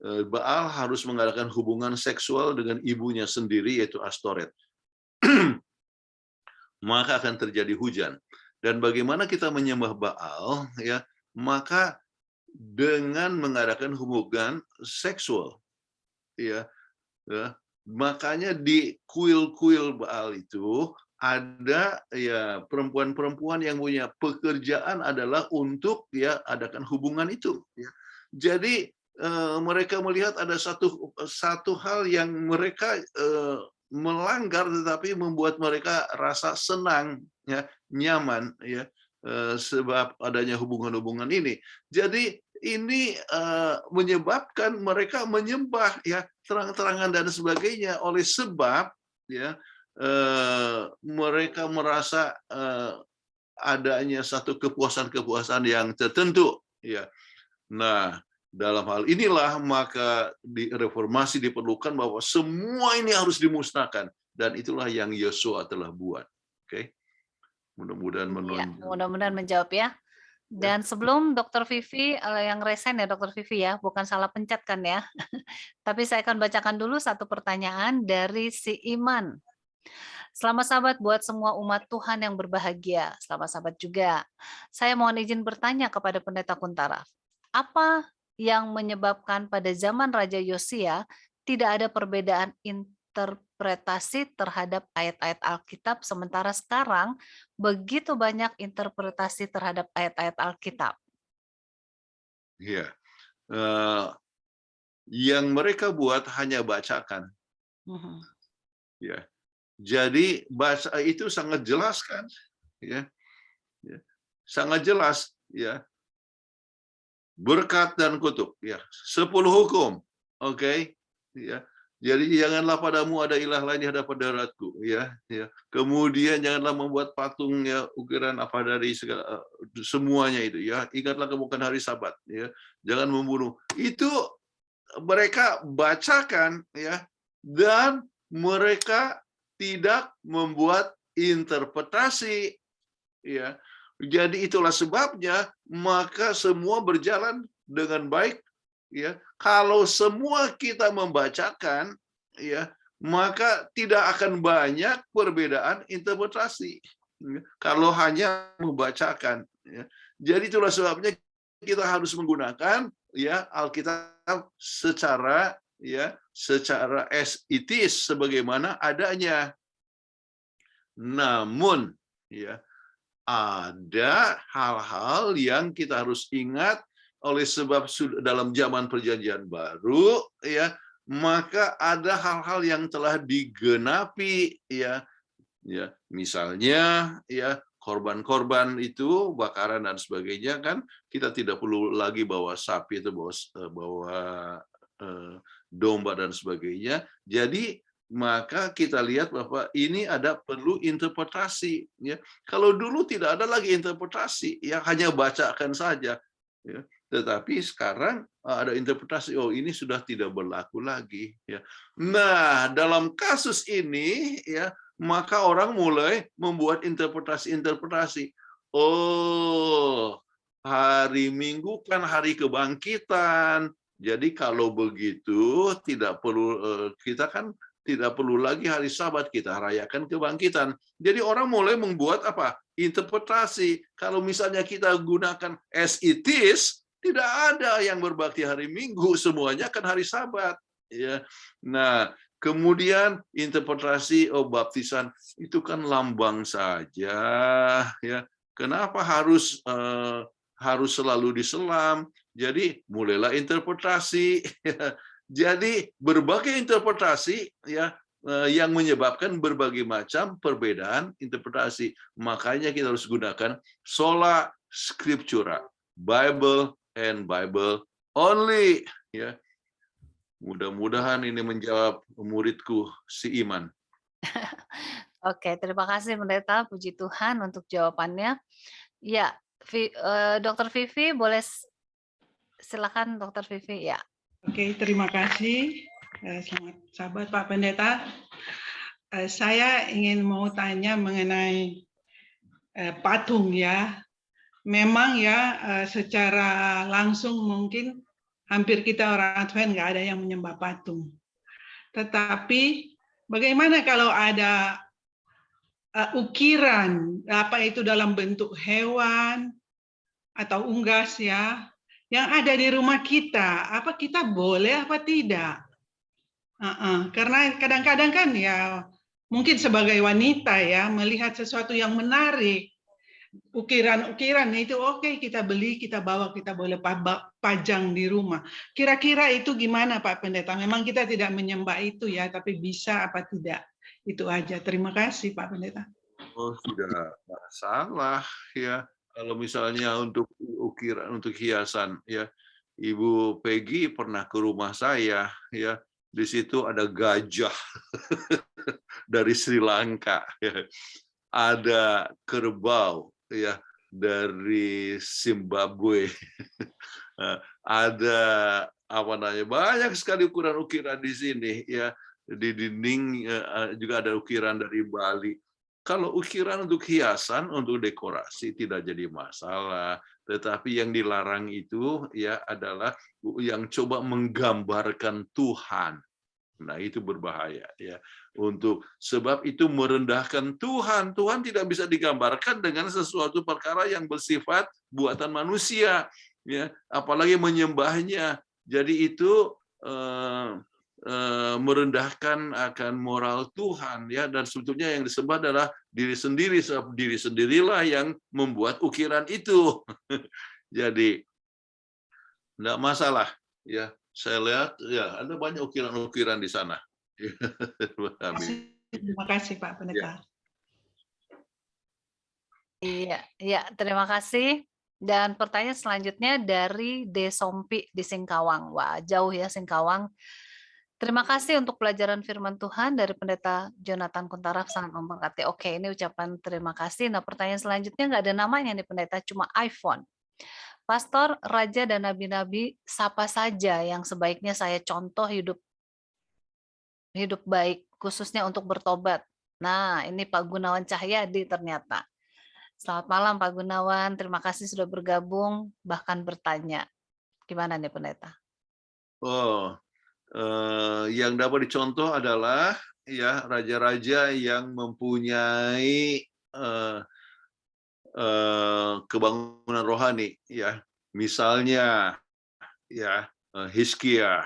Baal harus mengadakan hubungan seksual dengan ibunya sendiri, yaitu Astoret. Maka akan terjadi hujan. Dan bagaimana kita menyembah Baal, ya, maka dengan mengadakan hubungan seksual, ya, makanya di kuil-kuil Baal itu ada, ya, perempuan-perempuan yang punya pekerjaan adalah untuk, ya, adakan hubungan itu, ya. Jadi mereka melihat ada satu hal yang mereka melanggar, tetapi membuat mereka rasa senang, ya, nyaman, ya, sebab adanya hubungan-hubungan ini. Jadi ini menyebabkan mereka menyembah, ya, terang-terangan dan sebagainya, oleh sebab, ya, mereka merasa adanya satu kepuasan yang tertentu, ya. Nah, dalam hal inilah maka di reformasi diperlukan bahwa semua ini harus dimusnahkan, dan itulah yang Yosua telah buat. Oke, mudah-mudahan Ya, menonjol. mudah-mudahan menjawab ya. Dan sebelum Dokter Vivi yang resign ya Dokter Vivi ya, bukan salah pencet kan ya. Tapi saya akan bacakan dulu satu pertanyaan dari si Iman. Selamat sahabat buat semua umat Tuhan yang berbahagia. Selamat sahabat juga. Saya mohon izin bertanya kepada Pendeta Kuntaraf. Apa yang menyebabkan pada zaman Raja Yosia tidak ada perbedaan interpretasi terhadap ayat-ayat Alkitab, sementara sekarang begitu banyak interpretasi terhadap ayat-ayat Alkitab? Ya, yang mereka buat hanya bacakan. Ya, jadi bahasa itu sangat jelas kan, ya, sangat jelas, ya. Berkat dan kutuk, ya. 10 hukum, oke, ya. Jadi janganlah padamu ada ilah lain di hadapan daratku, ya. Kemudian janganlah membuat patung ya ukiran apa dari segala semuanya itu, ya. Ingatlah kebukan hari Sabat, ya. Jangan membunuh. Itu mereka bacakan, ya, dan mereka tidak membuat interpretasi, ya. Jadi itulah sebabnya maka semua berjalan dengan baik, ya. Kalau semua kita membacakan, ya, maka tidak akan banyak perbedaan interpretasi. Kalau hanya membacakan, ya. Jadi itulah sebabnya kita harus menggunakan, ya, Alkitab secara, ya, secara as it is sebagaimana adanya. Namun, ya, ada hal-hal yang kita harus ingat oleh sebab dalam zaman perjanjian baru, ya, maka ada hal-hal yang telah digenapi, ya, misalnya, ya, korban-korban itu bakaran dan sebagainya kan kita tidak perlu lagi bawa sapi atau bawa domba dan sebagainya. Jadi maka kita lihat bahwa ini ada perlu interpretasi, ya. Kalau dulu tidak ada lagi interpretasi, ya, hanya bacakan saja, ya. Tetapi sekarang ada interpretasi, oh ini sudah tidak berlaku lagi, ya. Nah, dalam kasus ini, ya, maka orang mulai membuat interpretasi. Oh, hari Minggu kan hari kebangkitan. Jadi kalau begitu tidak perlu kita kan tidak perlu lagi hari Sabat, kita rayakan kebangkitan. Jadi orang mulai membuat apa? Interpretasi. Kalau misalnya kita gunakan as it is, tidak ada yang berbakti hari Minggu, semuanya kan hari Sabat. Ya. Nah, kemudian interpretasi, oh baptisan itu kan lambang saja, ya. Kenapa harus selalu diselam? Jadi mulailah interpretasi. Jadi berbagai interpretasi, ya, yang menyebabkan berbagai macam perbedaan interpretasi. Makanya kita harus gunakan sola scriptura, Bible and Bible only, ya. Mudah-mudahan ini menjawab muridku si Iman. Oke, terima kasih Pendeta, puji Tuhan untuk jawabannya. Ya, Dokter Vivi boleh silakan Dokter Vivi, ya. Oke, terima kasih. Selamat sahabat Pak Pendeta. Saya ingin mau tanya mengenai patung, ya. Memang ya secara langsung mungkin hampir kita orang Advent nggak ada yang menyembah patung. Tetapi bagaimana kalau ada ukiran, apa itu dalam bentuk hewan atau unggas, ya, yang ada di rumah kita, apa kita boleh apa tidak? Karena kadang-kadang kan ya mungkin sebagai wanita ya melihat sesuatu yang menarik, ukiran-ukiran itu oke, kita beli, kita bawa, kita boleh pajang di rumah. Kira-kira itu gimana Pak Pendeta? Memang kita tidak menyembah itu ya, tapi bisa apa tidak? Itu aja. Terima kasih Pak Pendeta. Oh, tidak masalah, ya. Kalau misalnya untuk ukiran, untuk hiasan, ya, Ibu Peggy pernah ke rumah saya, ya, di situ ada gajah dari Sri Lanka, ya. Ada kerbau, ya, dari Zimbabwe, ada apa namanya, banyak sekali ukiran-ukiran di sini ya. Di dinding juga ada ukiran dari Bali. Kalau ukiran untuk hiasan, untuk dekorasi tidak jadi masalah, tetapi yang dilarang itu ya adalah yang coba menggambarkan Tuhan. Nah, itu berbahaya ya. Sebab itu merendahkan Tuhan. Tuhan tidak bisa digambarkan dengan sesuatu perkara yang bersifat buatan manusia ya, apalagi menyembahnya. Jadi itu merendahkan akan moral Tuhan ya, dan sebetulnya yang disembah adalah diri sendiri, sebab diri sendirilah yang membuat ukiran itu. Jadi enggak masalah ya. Saya lihat ya ada banyak ukiran-ukiran di sana. Terima kasih Pak Pendeta. Iya, terima kasih. Dan pertanyaan selanjutnya dari Desompi di Singkawang. Wah, jauh ya Singkawang. Terima kasih untuk pelajaran firman Tuhan dari Pendeta Jonathan Kuntaraf, sangat memberkati. Oke, ini ucapan terima kasih. Nah, pertanyaan selanjutnya nggak ada namanya nih Pendeta, cuma iPhone. Pastor, raja dan nabi-nabi, siapa saja yang sebaiknya saya contoh hidup baik, khususnya untuk bertobat. Nah, ini Pak Gunawan Cahyadi ternyata. Selamat malam Pak Gunawan, terima kasih sudah bergabung, bahkan bertanya. Gimana nih Pendeta? Yang dapat dicontoh adalah ya raja-raja yang mempunyai kebangunan rohani ya, misalnya ya Hizkia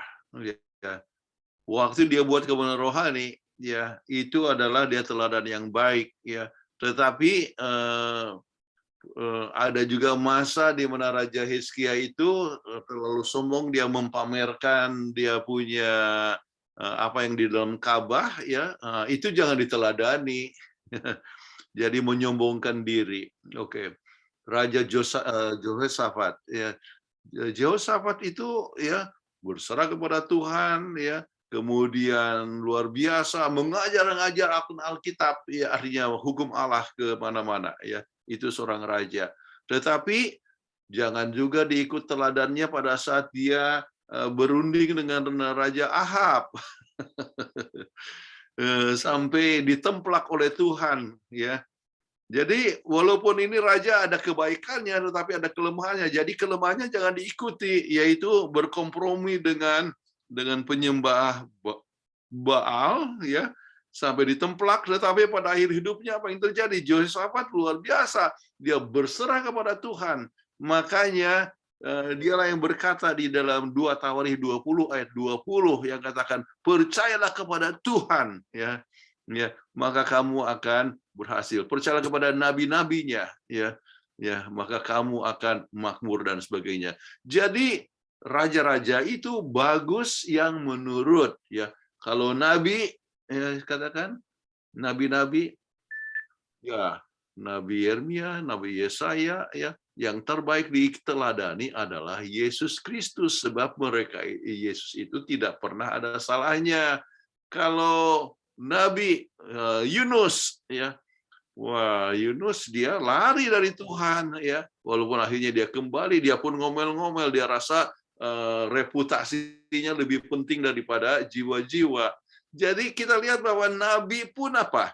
ya. Waktu dia buat kebangunan rohani ya, itu adalah dia teladan yang baik ya, tetapi ada juga masa di mana Raja Hizkia itu terlalu sombong, dia mempamerkan dia punya apa yang di dalam Ka'bah ya, itu jangan diteladani. Jadi menyombongkan diri. Oke. Raja Jehoshafat ya. Jehoshafat itu ya berserah kepada Tuhan ya, kemudian luar biasa mengajar akan Alkitab ya, artinya hukum Allah ke mana-mana ya. Itu seorang raja. Tetapi jangan juga diikut teladannya pada saat dia berunding dengan Raja Ahab. Sampai ditemplak oleh Tuhan ya. Jadi walaupun ini raja ada kebaikannya tetapi ada kelemahannya. Jadi kelemahannya jangan diikuti, yaitu berkompromi dengan penyembah Baal ya, sampai ditemplak, tetapi pada akhir hidupnya apa yang terjadi? Jehoshafat luar biasa, dia berserah kepada Tuhan. Makanya dialah yang berkata di dalam 2 Tawarikh 20 ayat 20 yang katakan, percayalah kepada Tuhan ya, maka kamu akan berhasil. Percayalah kepada nabi-nabinya ya, maka kamu akan makmur dan sebagainya. Jadi raja-raja itu bagus yang menurut ya. Kalau nabi ya, katakan nabi-nabi ya, Nabi Yeremia, Nabi Yesaya ya, yang terbaik diteladani adalah Yesus Kristus, sebab mereka Yesus itu tidak pernah ada salahnya. Kalau Nabi Yunus ya, wah Yunus dia lari dari Tuhan ya, walaupun akhirnya dia kembali, dia pun ngomel-ngomel, dia rasa reputasinya lebih penting daripada jiwa-jiwa. Jadi kita lihat bahwa Nabi pun apa?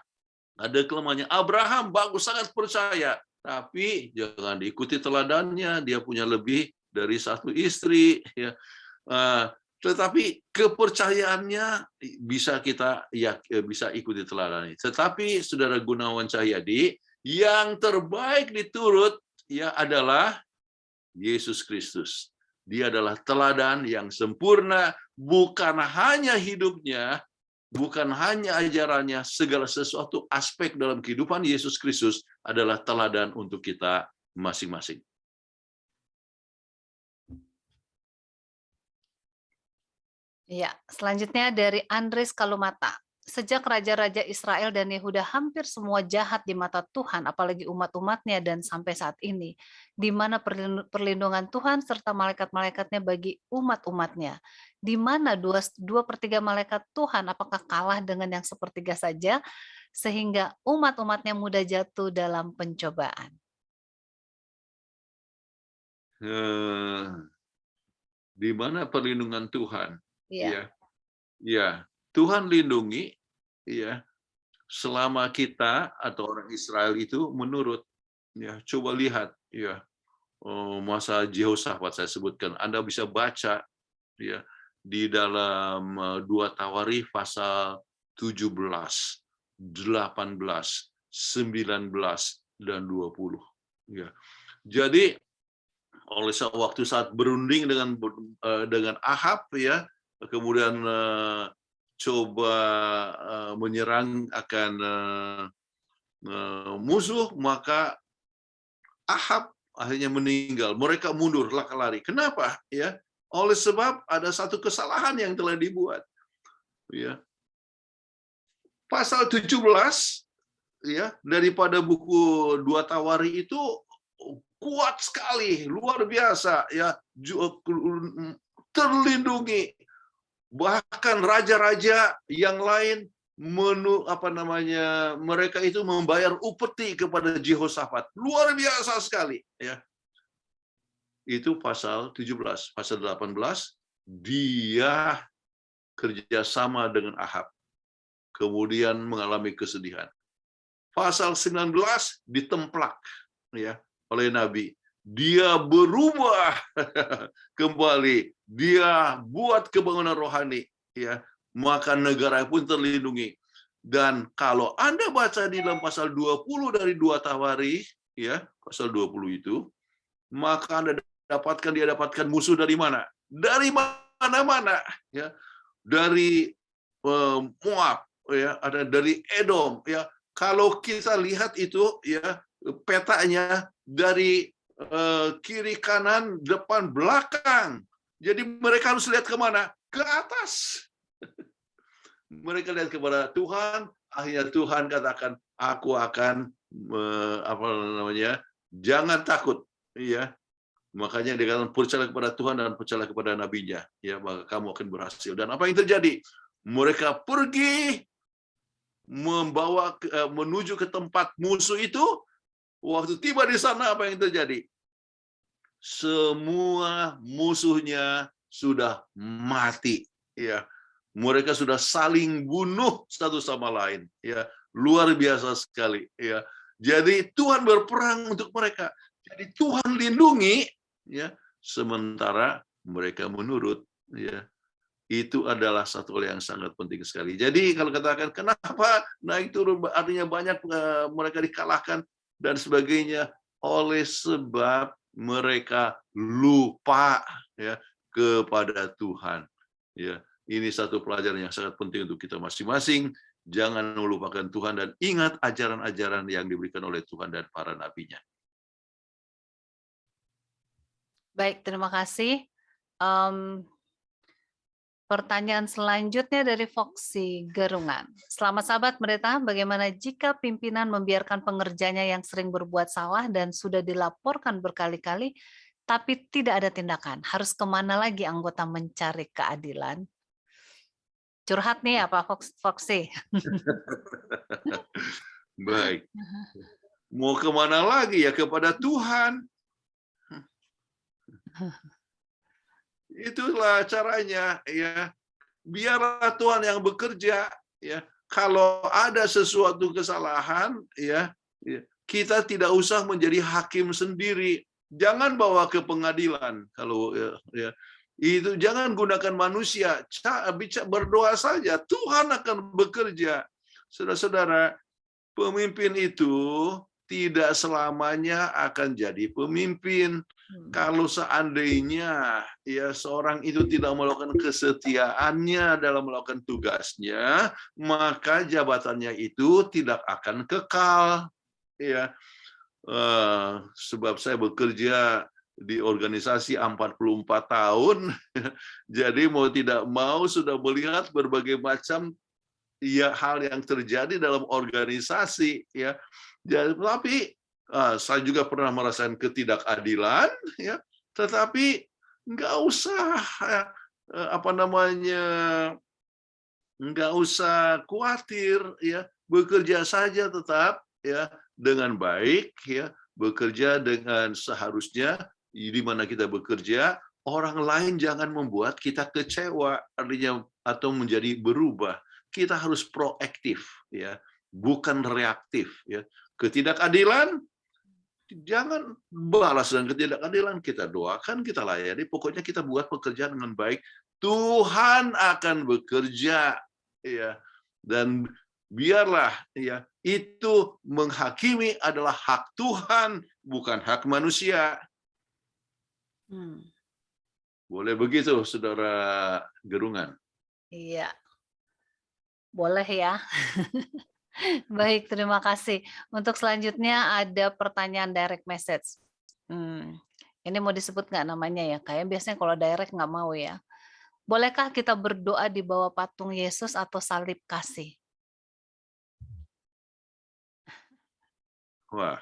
Ada kelemahannya. Abraham bagus, sangat percaya, tapi jangan diikuti teladannya. Dia punya lebih dari satu istri. Ya. Tetapi kepercayaannya bisa kita bisa ikuti teladannya. Tetapi Saudara Gunawan Cahyadi, yang terbaik diturut ya adalah Yesus Kristus. Dia adalah teladan yang sempurna, bukan hanya hidupnya, bukan hanya ajarannya, segala sesuatu aspek dalam kehidupan Yesus Kristus adalah teladan untuk kita masing-masing. Ya, selanjutnya dari Andres Kalumata. Sejak raja-raja Israel dan Yehuda hampir semua jahat di mata Tuhan, apalagi umat-umatnya dan sampai saat ini, di mana perlindungan Tuhan serta malaikat-malaikatnya bagi umat-umatnya. Di mana 2/3 malaikat Tuhan apakah kalah dengan yang 1/3 saja, sehingga umat-umatnya mudah jatuh dalam pencobaan. di mana perlindungan Tuhan. Iya. Ya, ya, Tuhan lindungi, ya, selama kita atau orang Israel itu menurut. Ya, coba lihat, ya, masa Jehoshafat saya sebutkan. Anda bisa baca, ya, di dalam 2 Tawarikh pasal 17, 18, 19 dan 20. Ya. Jadi oleh waktu saat berunding dengan Ahab, ya, kemudian coba menyerang akan musuh, maka Ahab akhirnya meninggal. Mereka mundur, lari. Kenapa? Ya, oleh sebab ada satu kesalahan yang telah dibuat. Ya. Pasal 17, ya, daripada buku 2 Tawarikh itu kuat sekali, luar biasa, ya, terlindungi. Bahkan raja-raja yang lain mereka itu membayar upeti kepada Jehoshafat. Luar biasa sekali, ya. Itu pasal 17, pasal 18 dia kerjasama dengan Ahab. Kemudian mengalami kesedihan. Pasal 19 ditemplak, ya, oleh Nabi. Dia berubah kembali. Dia buat kebangunan rohani, ya. Maka negara pun terlindungi. Dan kalau Anda baca di dalam pasal 20 dari 2 Tawarikh, ya, pasal 20 itu, maka Anda dapatkan musuh dari mana? Dari mana-mana, ya. Dari Moab, ya, ada dari Edom, ya. Kalau kita lihat itu, ya, petanya dari kiri kanan, depan belakang. Jadi mereka harus lihat kemana? Ke atas. Mereka lihat kepada Tuhan. Akhirnya Tuhan katakan, aku akan jangan takut, ya. Makanya dia katakan percaya kepada Tuhan dan percaya kepada nabinya, ya, maka kamu akan berhasil. Dan apa yang terjadi? Mereka pergi menuju ke tempat musuh itu. Waktu tiba di sana, apa yang terjadi? Semua musuhnya sudah mati, ya. Mereka sudah saling bunuh satu sama lain, ya. Luar biasa sekali, ya. Jadi Tuhan berperang untuk mereka. Jadi Tuhan lindungi, ya, sementara mereka menurut, ya. Itu adalah satu hal yang sangat penting sekali. Jadi kalau katakan kenapa naik turun, artinya banyak mereka dikalahkan dan sebagainya, oleh sebab mereka lupa, ya, kepada Tuhan. Ya, ini satu pelajaran yang sangat penting untuk kita masing-masing. Jangan melupakan Tuhan dan ingat ajaran-ajaran yang diberikan oleh Tuhan dan para nabinya. Baik, terima kasih. Pertanyaan selanjutnya dari Foxy Gerungan. Selamat sahabat pendeta, bagaimana jika pimpinan membiarkan pengerjanya yang sering berbuat salah dan sudah dilaporkan berkali-kali, tapi tidak ada tindakan? Harus kemana lagi anggota mencari keadilan? Curhat nih apa Foxy? Baik. Mau kemana lagi ya? Kepada Tuhan. Itulah caranya, ya. Biarlah Tuhan yang bekerja, ya. Kalau ada sesuatu kesalahan, ya, kita tidak usah menjadi hakim sendiri. Jangan bawa ke pengadilan. Kalau ya, itu jangan gunakan manusia. Berdoa saja. Tuhan akan bekerja. Saudara-saudara, pemimpin itu tidak selamanya akan jadi pemimpin. Kalau seandainya, ya, seorang itu tidak melakukan kesetiaannya dalam melakukan tugasnya, maka jabatannya itu tidak akan kekal, ya. Sebab saya bekerja di organisasi 44 tahun, jadi mau tidak mau sudah melihat berbagai macam, ya, hal yang terjadi dalam organisasi, ya. Jadi, tapi saya juga pernah merasakan ketidakadilan, ya. Tetapi nggak usah nggak usah khawatir, ya. Bekerja saja tetap, ya, dengan baik, ya. Bekerja dengan seharusnya di mana kita bekerja, orang lain jangan membuat kita kecewa, artinya atau menjadi berubah. Kita harus proaktif, ya, bukan reaktif. Ya. Ketidakadilan, jangan balas dengan ketidakadilan. Kita doakan, kita layani. Pokoknya kita buat pekerjaan dengan baik. Tuhan akan bekerja, ya, dan biarlah, ya, itu menghakimi adalah hak Tuhan, bukan hak manusia. Boleh begitu, Saudara Gerungan? Iya, boleh ya. Baik, terima kasih. Untuk selanjutnya ada pertanyaan direct message. Ini mau disebut nggak namanya ya? Kayak biasanya kalau direct nggak mau ya. Bolehkah kita berdoa di bawah patung Yesus atau salib kasih? Wah,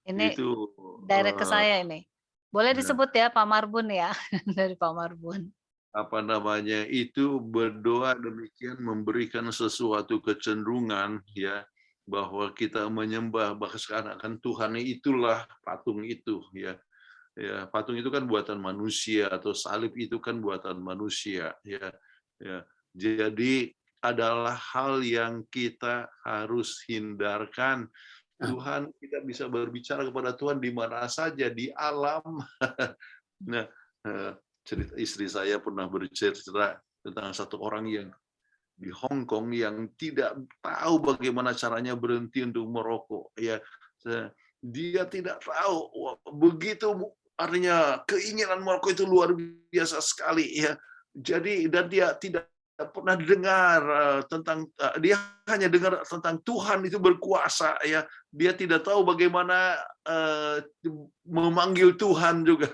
Ini itu direct ke saya ini. Boleh disebut ya Pak Marbun ya, dari Pak Marbun. apa namanya, itu berdoa demikian memberikan sesuatu kecenderungan, ya, bahwa kita menyembah bahkan seakan-akan Tuhan itulah patung itu, ya. Ya, patung itu kan buatan manusia atau salib itu kan buatan manusia, ya. Ya. Jadi adalah hal yang kita harus hindarkan. Tuhan, kita bisa berbicara kepada Tuhan di mana saja di alam. Nah, cerita istri saya pernah bercerita tentang satu orang yang di Hong Kong yang tidak tahu bagaimana caranya berhenti untuk merokok. Ya, dia tidak tahu, begitu artinya keinginan merokok itu luar biasa sekali, ya. Jadi dan dia tidak pernah dengar tentang, dia hanya dengar tentang Tuhan itu berkuasa, ya. Dia tidak tahu bagaimana memanggil Tuhan juga.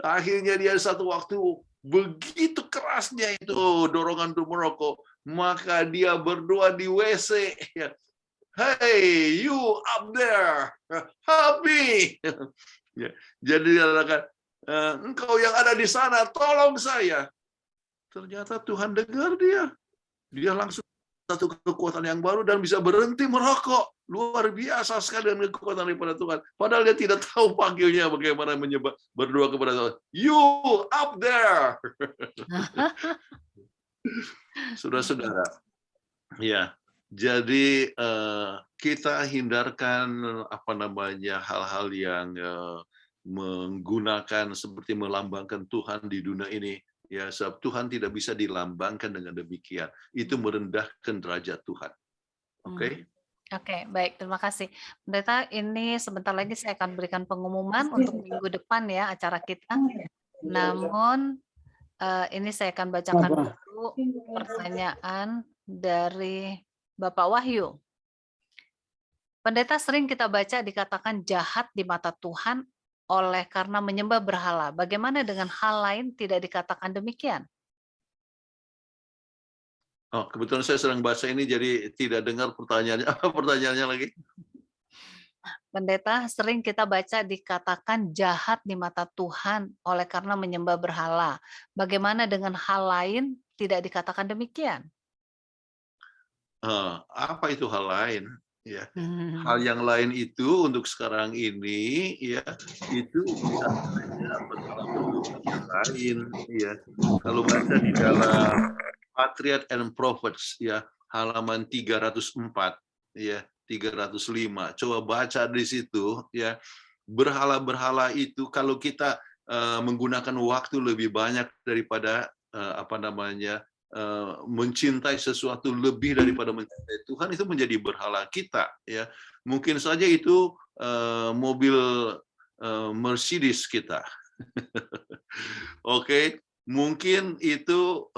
Akhirnya dia satu waktu begitu kerasnya itu dorongan untuk merokok, maka dia berdoa di WC, ya. Hey, you up there, help me. Ya, jadi dia katakan, engkau yang ada di sana, tolong saya. Ternyata Tuhan dengar dia. Dia langsung satu kekuatan yang baru dan bisa berhenti merokok. Luar biasa sekali dengan kekuatan daripada Tuhan. Padahal dia tidak tahu panggilnya bagaimana berdoa kepada Tuhan. You up there. Saudara-saudara, ya. Jadi kita hindarkan apa namanya hal-hal yang menggunakan seperti melambangkan Tuhan di dunia ini. Ya, sebab Tuhan tidak bisa dilambangkan dengan demikian. Itu merendahkan derajat Tuhan. Oke? Oke, baik. Terima kasih. Pendeta, ini sebentar lagi saya akan berikan pengumuman untuk minggu depan ya acara kita. Namun, ini saya akan bacakan dulu pertanyaan dari Bapak Wahyu. Pendeta, sering kita baca dikatakan jahat di mata Tuhan oleh karena menyembah berhala. Bagaimana dengan hal lain tidak dikatakan demikian? Oh, kebetulan saya sedang baca ini jadi tidak dengar pertanyaannya. Apa pertanyaannya lagi? Pendeta, sering kita baca dikatakan jahat di mata Tuhan oleh karena menyembah berhala. Bagaimana dengan hal lain tidak dikatakan demikian? Apa itu hal lain? Ya, hal yang lain itu untuk sekarang ini, ya, itu biasanya berhala-berhala yang lain, ya. Kalau baca di dalam Patriarch and Prophets, ya, halaman 304, ya, 305. Coba baca di situ, ya. Berhala-berhala itu kalau kita menggunakan waktu lebih banyak daripada apa namanya mencintai sesuatu lebih daripada mencintai Tuhan, itu menjadi berhala kita, ya. Mungkin saja itu mobil Mercedes kita. Oke, mungkin itu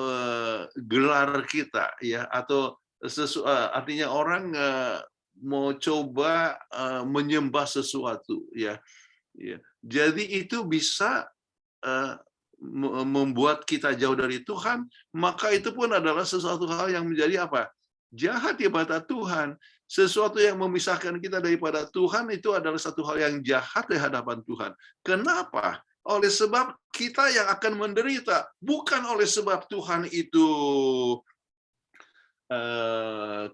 gelar kita, ya, atau artinya orang mau coba menyembah sesuatu, ya. Ya. Jadi itu bisa membuat kita jauh dari Tuhan, maka itu pun adalah sesuatu hal yang menjadi apa? Jahat di mata Tuhan. Sesuatu yang memisahkan kita daripada Tuhan itu adalah satu hal yang jahat di hadapan Tuhan. Kenapa? Oleh sebab kita yang akan menderita, bukan oleh sebab Tuhan itu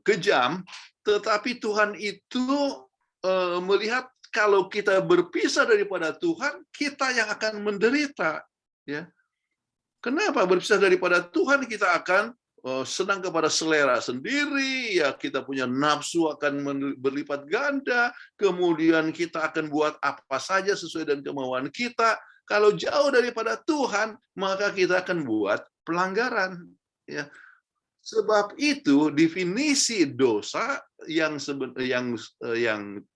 kejam, tetapi Tuhan itu melihat kalau kita berpisah daripada Tuhan, kita yang akan menderita. Ya. Kenapa berpisah daripada Tuhan? Kita akan senang kepada selera sendiri, ya kita punya nafsu akan berlipat ganda, kemudian kita akan buat apa saja sesuai dengan kemauan kita. Kalau jauh daripada Tuhan, maka kita akan buat pelanggaran. Ya. Sebab itu definisi dosa yang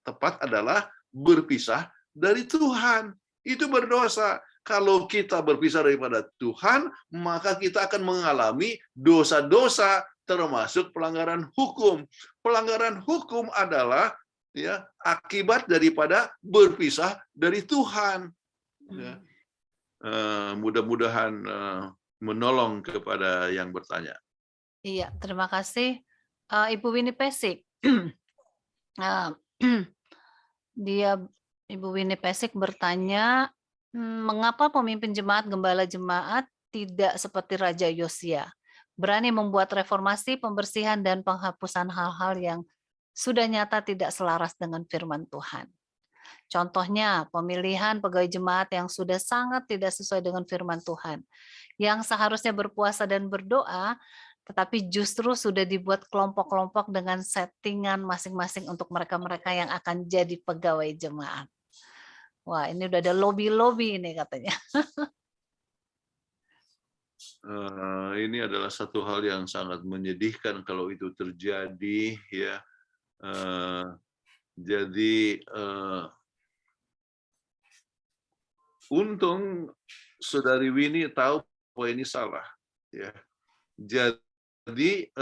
tepat adalah berpisah dari Tuhan. Itu berdosa. Kalau kita berpisah daripada Tuhan, maka kita akan mengalami dosa-dosa termasuk pelanggaran hukum. Pelanggaran hukum adalah ya akibat daripada berpisah dari Tuhan. Ya. Mudah-mudahan menolong kepada yang bertanya. Iya, terima kasih. Ibu Winnie Pesik. Ibu Winnie Pesik bertanya, mengapa pemimpin jemaat, gembala jemaat tidak seperti Raja Yosia, berani membuat reformasi, pembersihan, dan penghapusan hal-hal yang sudah nyata tidak selaras dengan firman Tuhan. Contohnya, pemilihan pegawai jemaat yang sudah sangat tidak sesuai dengan firman Tuhan, yang seharusnya berpuasa dan berdoa, tetapi justru sudah dibuat kelompok-kelompok dengan settingan masing-masing untuk mereka-mereka yang akan jadi pegawai jemaat. Wah, ini udah ada lobby-lobby ini katanya. Ini adalah satu hal yang sangat menyedihkan kalau itu terjadi, ya. Jadi untung Saudari Winnie tahu bahwa ini salah, ya. Jadi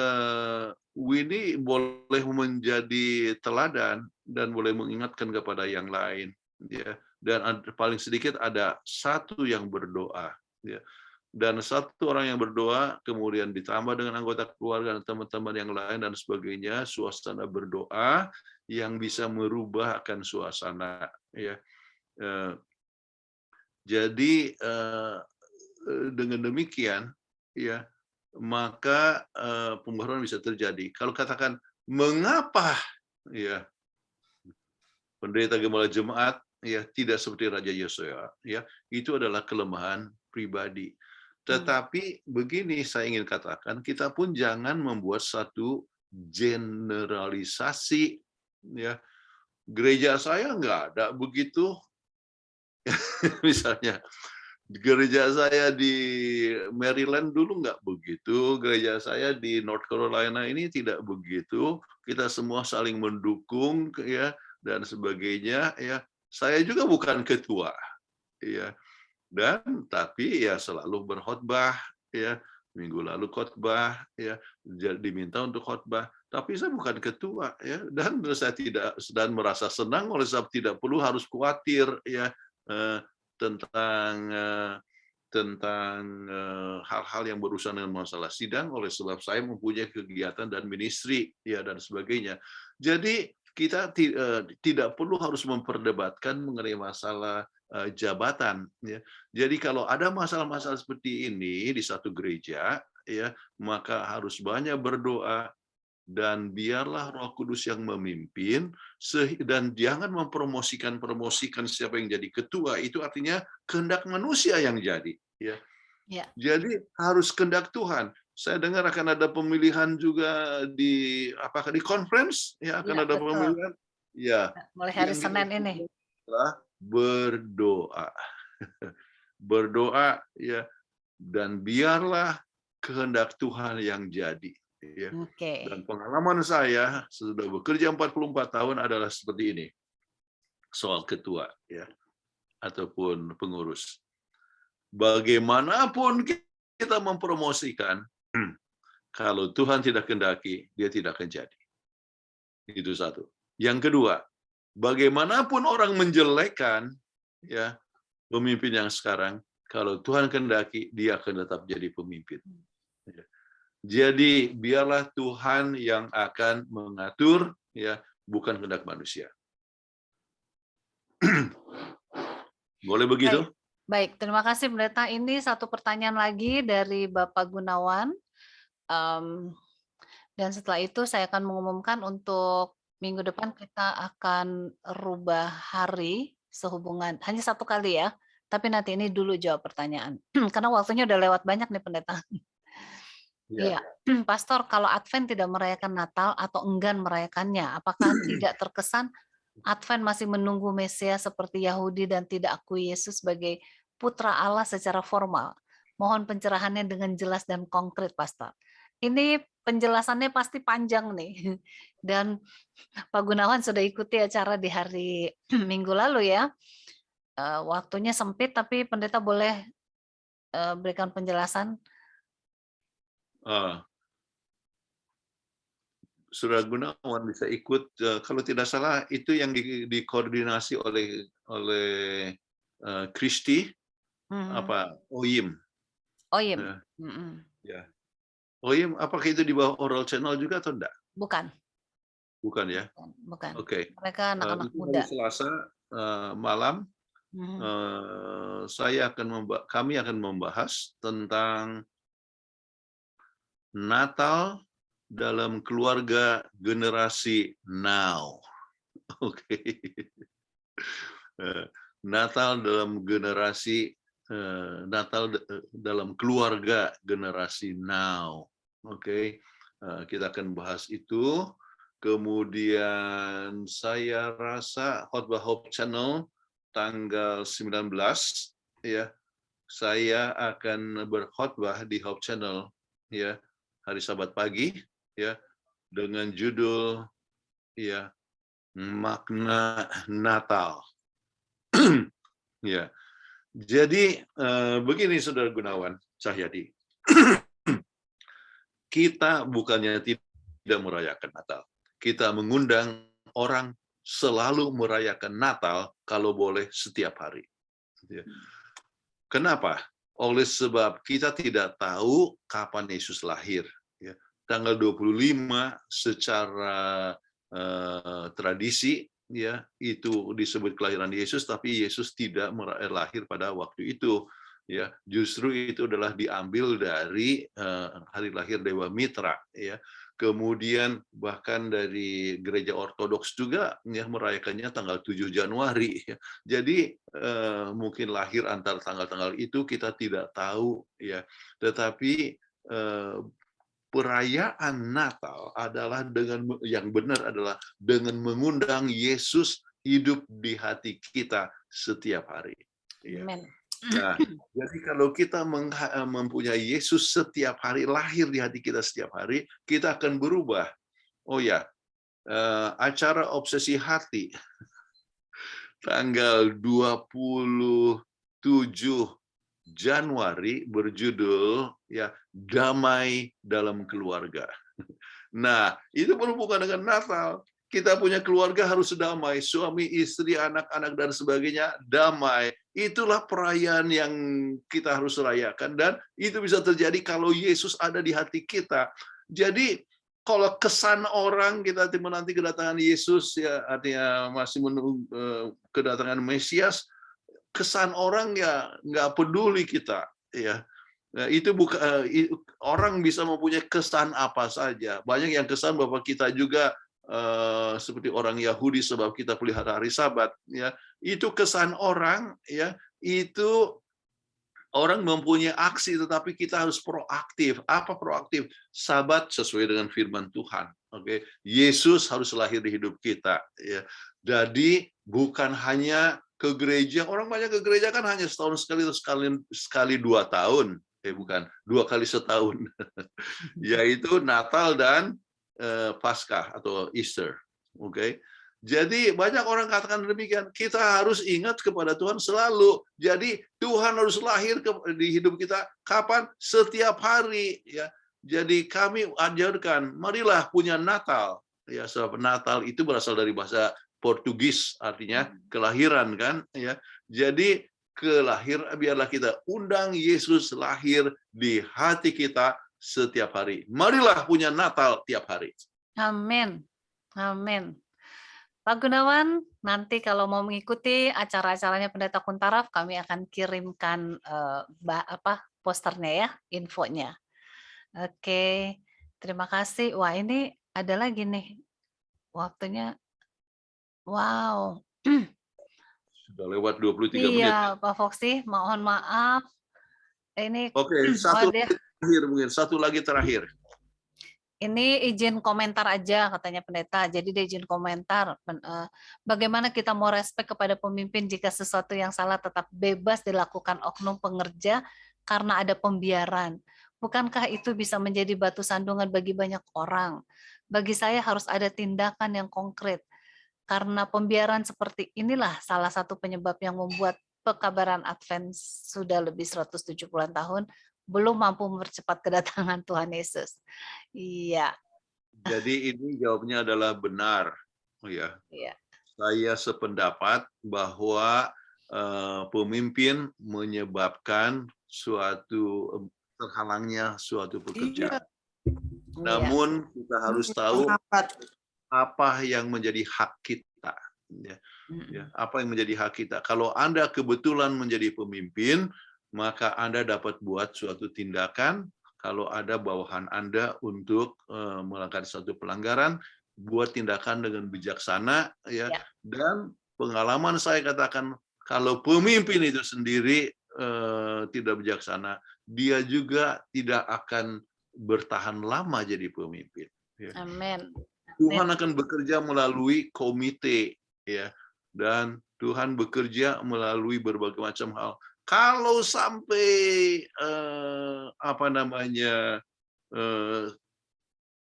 Winnie boleh menjadi teladan dan boleh mengingatkan kepada yang lain, ya. Dan paling sedikit ada satu yang berdoa, ya. Dan satu orang yang berdoa kemudian ditambah dengan anggota keluarga dan teman-teman yang lain dan sebagainya, suasana berdoa yang bisa merubah akan suasana, ya. Jadi dengan demikian, ya, maka pembaharuan bisa terjadi. Kalau katakan mengapa, ya, pendeta gembala jemaat ya tidak seperti Raja Yosia, ya, itu adalah kelemahan pribadi. Tetapi begini saya ingin katakan, kita pun jangan membuat satu generalisasi, ya. Gereja saya nggak ada begitu. Misalnya gereja saya di Maryland dulu nggak begitu, gereja saya di North Carolina ini tidak begitu. Kita semua saling mendukung, ya, dan sebagainya, ya. Saya juga bukan ketua, ya. Dan tapi ya selalu berkhotbah, ya. Minggu lalu khotbah, ya, diminta untuk khotbah. Tapi saya bukan ketua, ya, dan saya tidak sedang merasa senang oleh sebab tidak perlu harus khawatir, ya, tentang hal-hal yang berurusan dengan masalah sidang oleh sebab saya mempunyai kegiatan dan ministry, ya, dan sebagainya. Jadi kita tidak perlu harus memperdebatkan mengenai masalah jabatan, ya. Jadi kalau ada masalah-masalah seperti ini di satu gereja, ya, maka harus banyak berdoa dan biarlah Roh Kudus yang memimpin, dan jangan mempromosikan siapa yang jadi ketua, itu artinya kehendak manusia yang jadi, ya. Ya. Jadi harus kehendak Tuhan. Saya dengar akan ada pemilihan juga apakah di conference, ya, akan ada betul. Pemilihan, ya. Mulai hari Senin ini. Berdoa, berdoa, ya, dan biarlah kehendak Tuhan yang jadi, ya. Okay. Dan pengalaman saya sudah bekerja 44 tahun adalah seperti ini soal ketua, ya, ataupun pengurus. Bagaimanapun kita mempromosikan, kalau Tuhan tidak kehendaki, dia tidak akan jadi. Itu satu. Yang kedua, bagaimanapun orang menjelekkan, ya, pemimpin yang sekarang, kalau Tuhan kehendaki, dia akan tetap jadi pemimpin. Jadi biarlah Tuhan yang akan mengatur, ya, bukan kehendak manusia. Boleh begitu? Baik, terima kasih Pendeta. Ini satu pertanyaan lagi dari Bapak Gunawan. Dan setelah itu saya akan mengumumkan untuk Minggu depan kita akan rubah hari sehubungan hanya 1 kali ya. Tapi nanti ini dulu jawab pertanyaan. Karena waktunya udah lewat banyak nih pendeta. Ya. Iya, Pastor, kalau Advent tidak merayakan Natal atau enggan merayakannya, apakah tidak terkesan Advent masih menunggu Mesias seperti Yahudi dan tidak akui Yesus sebagai putra Allah secara formal? Mohon pencerahannya dengan jelas dan konkret, Pastor. Ini penjelasannya pasti panjang nih. Dan Pak Gunawan sudah ikuti acara di hari Minggu lalu ya. Waktunya sempit, tapi pendeta boleh berikan penjelasan. Saudara Gunawan bisa ikut, kalau tidak salah itu yang dikoordinasi oleh Kristi, apa OIM. OIM. Ya. OIM, apakah itu di bawah Oral Channel juga atau enggak? Bukan. Bukan ya? Bukan. Oke. Mereka anak-anak muda. Hari Selasa malam kami akan membahas tentang Natal dalam keluarga generasi now. Oke. Natal dalam generasi dalam keluarga generasi now. Oke. Kita akan bahas itu. Kemudian saya rasa Khotbah Hope Channel tanggal 19 ya. Saya akan berkhotbah di Hope Channel ya hari Sabat pagi ya dengan judul ya makna Natal. Ya. Jadi begini Saudara Gunawan Cahyadi. Kita bukannya tidak merayakan Natal. Kita mengundang orang selalu merayakan Natal kalau boleh setiap hari. Kenapa? Oleh sebab kita tidak tahu kapan Yesus lahir. Tanggal 25 secara tradisi ya itu disebut kelahiran Yesus, tapi Yesus tidak lahir pada waktu itu. Ya, justru itu adalah diambil dari hari lahir Dewa Mitra. Ya, kemudian bahkan dari gereja Ortodoks juga ya merayakannya tanggal 7 Januari. Ya. Jadi mungkin lahir antara tanggal-tanggal itu kita tidak tahu. Ya, tetapi perayaan Natal adalah yang benar adalah dengan mengundang Yesus hidup di hati kita setiap hari. Ya. Nah, jadi kalau kita mempunyai Yesus setiap hari, lahir di hati kita setiap hari, kita akan berubah. Oh ya, acara obsesi hati tanggal 27 Januari berjudul ya damai dalam keluarga. Nah, itu berhubungan dengan Natal. Kita punya keluarga harus damai, suami, istri, anak-anak dan sebagainya damai. Itulah perayaan yang kita harus rayakan dan itu bisa terjadi kalau Yesus ada di hati kita. Jadi kalau kesan orang kita menanti kedatangan Yesus ya artinya masih menunggu kedatangan Mesias, kesan orang ya nggak peduli kita ya. Nah, itu bukan orang bisa mempunyai kesan apa saja. Banyak yang kesan bahwa kita juga seperti orang Yahudi sebab kita pelihara hari Sabat ya. Itu kesan orang ya. Itu orang mempunyai aksi tetapi kita harus proaktif. Apa proaktif? Sabat sesuai dengan firman Tuhan. Oke. Yesus harus lahir di hidup kita ya. Jadi bukan hanya ke gereja, orang banyak ke gereja kan hanya setahun sekali atau sekali 2 tahun. Bukan, 2 kali setahun. Yaitu Natal dan Paskah atau Easter. Oke. Jadi banyak orang katakan demikian, kita harus ingat kepada Tuhan selalu. Jadi Tuhan harus lahir di hidup kita kapan? Setiap hari ya. Jadi kami ajarkan, marilah punya Natal. Ya, sebab Natal itu berasal dari bahasa Portugis, artinya kelahiran kan ya. Jadi biarlah kita undang Yesus lahir di hati kita setiap hari. Marilah punya Natal tiap hari. Amin. Amin. Pak Gunawan, nanti kalau mau mengikuti acara-acaranya Pendeta Kuntaraf, kami akan kirimkan posternya ya, infonya. Oke, terima kasih. Wah, ini ada lagi nih. waktunya, wow. Sudah lewat 23 menit. Iya, Pak Foxy, mohon maaf. Ini, Oke, oh dia, terakhir mungkin satu lagi terakhir. ini izin komentar aja katanya pendeta. Jadi dia izin komentar. Bagaimana kita mau respek kepada pemimpin jika sesuatu yang salah tetap bebas dilakukan oknum pengerja karena ada pembiaran. Bukankah itu bisa menjadi batu sandungan bagi banyak orang? Bagi saya harus ada tindakan yang konkret. Karena pembiaran seperti inilah salah satu penyebab yang membuat pekabaran Advent sudah lebih 170-an tahun belum mampu mempercepat kedatangan Tuhan Yesus. Iya. Jadi ini jawabnya adalah benar. Oh ya. Iya. Saya sependapat bahwa pemimpin menyebabkan suatu terhalangnya suatu pekerjaan. Namun kita harus tahu apa yang menjadi hak kita. Ya, apa yang menjadi hak kita. Kalau Anda kebetulan menjadi pemimpin, maka Anda dapat buat suatu tindakan. Kalau ada bawahan Anda untuk melakukan suatu pelanggaran, buat tindakan dengan bijaksana, ya. Dan pengalaman saya katakan, kalau pemimpin itu sendiri tidak bijaksana, dia juga tidak akan bertahan lama jadi pemimpin. Ya. Amin. Tuhan akan bekerja melalui komite, ya, dan Tuhan bekerja melalui berbagai macam hal. Kalau sampai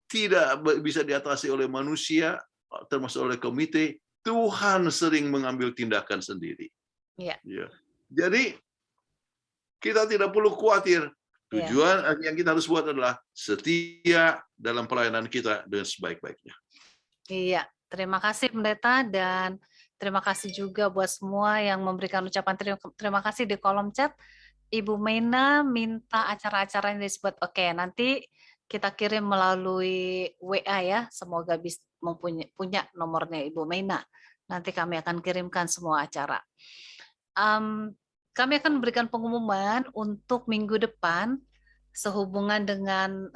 tidak bisa diatasi oleh manusia, termasuk oleh komite, Tuhan sering mengambil tindakan sendiri. Ya. Ya. Jadi kita tidak perlu khawatir. Tujuan yang kita harus buat adalah setia dalam pelayanan kita dengan sebaik-baiknya. Iya, terima kasih Pendeta, dan terima kasih juga buat semua yang memberikan ucapan terima kasih di kolom chat. Ibu Mena minta acara-acara yang disebut. Oke, nanti kita kirim melalui WA ya. Semoga bisa punya nomornya Ibu Mena. Nanti kami akan kirimkan semua acara. Kami akan memberikan pengumuman untuk minggu depan sehubungan dengan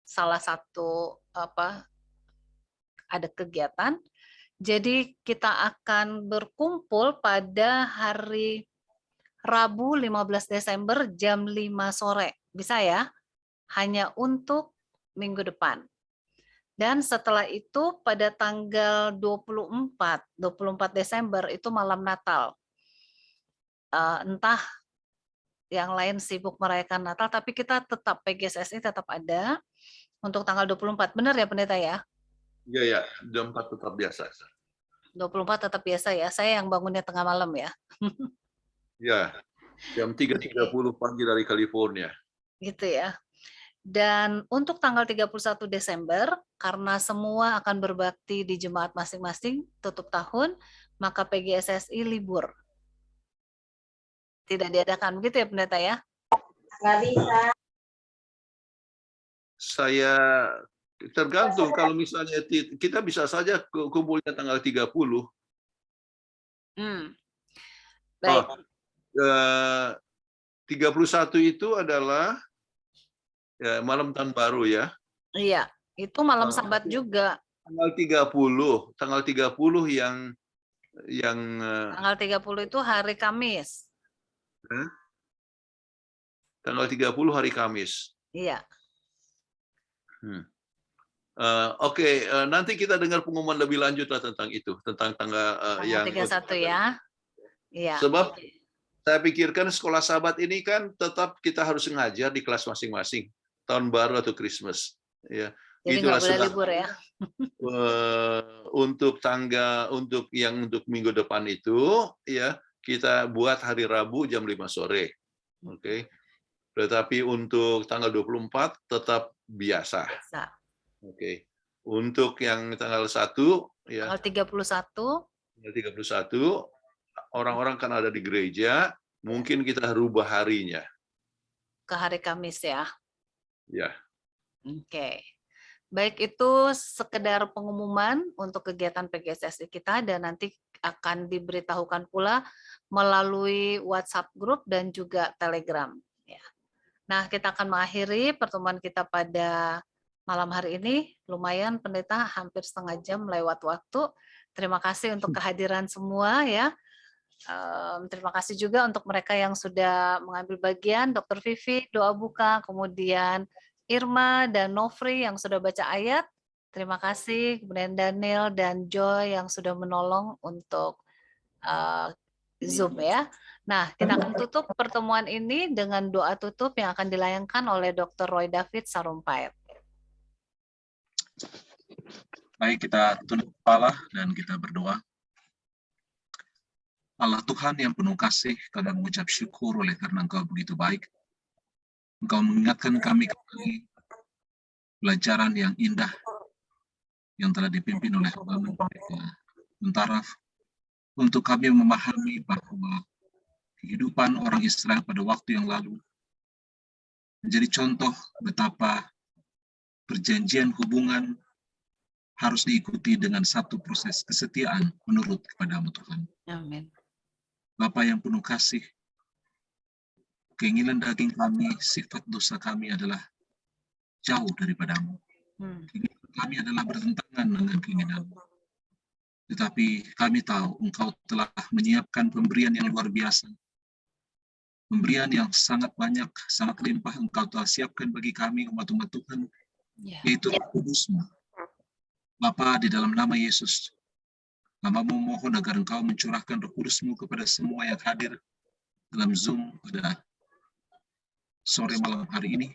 salah satu ada kegiatan. Jadi kita akan berkumpul pada hari Rabu 15 Desember jam 5 sore. Bisa ya? Hanya untuk minggu depan. Dan setelah itu pada tanggal 24 Desember itu malam Natal. Entah yang lain sibuk merayakan Natal, tapi kita tetap, PGSSI tetap ada untuk tanggal 24. Benar ya Pendeta ya? Iya, ya, jam 4 tetap biasa. 24 tetap biasa ya. Saya yang bangunnya tengah malam ya. Ya, jam 3.30 pagi dari California. Gitu ya. Dan untuk tanggal 31 Desember, karena semua akan berbakti di jemaat masing-masing, tutup tahun, maka PGSSI libur. Tidak diadakan, begitu ya Pendeta ya? Nggak bisa. Saya tergantung, kalau misalnya kita bisa saja kumpulnya tanggal 30. Baik. 31 itu adalah ya, malam tahun baru ya. Iya, itu malam Sabat juga. Tanggal 30 yang Tanggal 30 itu hari Kamis. Tanggal 30 hari Kamis. Iya. Oke, nanti kita dengar pengumuman lebih lanjut lah tentang itu, tentang tanggal yang 31 ya. Iya. Sebab saya pikirkan sekolah Sabat ini kan tetap kita harus ngajar di kelas masing-masing, tahun baru atau Christmas. Ya. Jadi Itulah nggak boleh libur ya. Untuk minggu depan itu ya kita buat hari Rabu jam 5 sore. Oke. Tetapi untuk tanggal 24 tetap biasa. Oke. Untuk yang tanggal 1 ya. Tanggal 31. Tanggal 31 orang-orang kan ada di gereja, mungkin kita rubah harinya. Ke hari Kamis ya. Ya. Oke. Baik, itu sekedar pengumuman untuk kegiatan PGSSI kita, dan nanti akan diberitahukan pula melalui WhatsApp grup dan juga Telegram. Ya. Nah, kita akan mengakhiri pertemuan kita pada malam hari ini. Lumayan pendeta, hampir setengah jam lewat waktu. Terima kasih untuk kehadiran semua ya. Terima kasih juga untuk mereka yang sudah mengambil bagian, Dr. Vivi, doa buka, kemudian Irma dan Nofri yang sudah baca ayat. Terima kasih, kemudian Daniel dan Joy yang sudah menolong untuk Zoom ya. Nah, kita akan tutup pertemuan ini dengan doa tutup yang akan dilayangkan oleh Dr. Roy David Sarumpait. Baik, kita tunduk kepala dan kita berdoa. Allah Tuhan yang penuh kasih, kami mengucap syukur oleh karena Engkau begitu baik. Engkau mengingatkan kami kembali pelajaran yang indah yang telah dipimpin oleh Bapak Muntaraf untuk kami memahami bahwa kehidupan orang Israel pada waktu yang lalu menjadi contoh betapa perjanjian hubungan harus diikuti dengan satu proses kesetiaan menurut kepadamu Tuhan. Amin. Bapa yang penuh kasih, keinginan daging kami, sifat dosa kami adalah jauh daripadamu. Keinginan kami adalah bertentangan dengan keinginanmu. Tetapi kami tahu Engkau telah menyiapkan pemberian yang luar biasa. Pemberian yang sangat banyak, sangat limpah Engkau telah siapkan bagi kami umat-umat Tuhan, yaitu Roh Kudus-Mu. Bapa, di dalam nama Yesus, hamba-Mu mohon agar Engkau mencurahkan Roh Kudus-Mu kepada semua yang hadir dalam Zoom pada sore malam hari ini.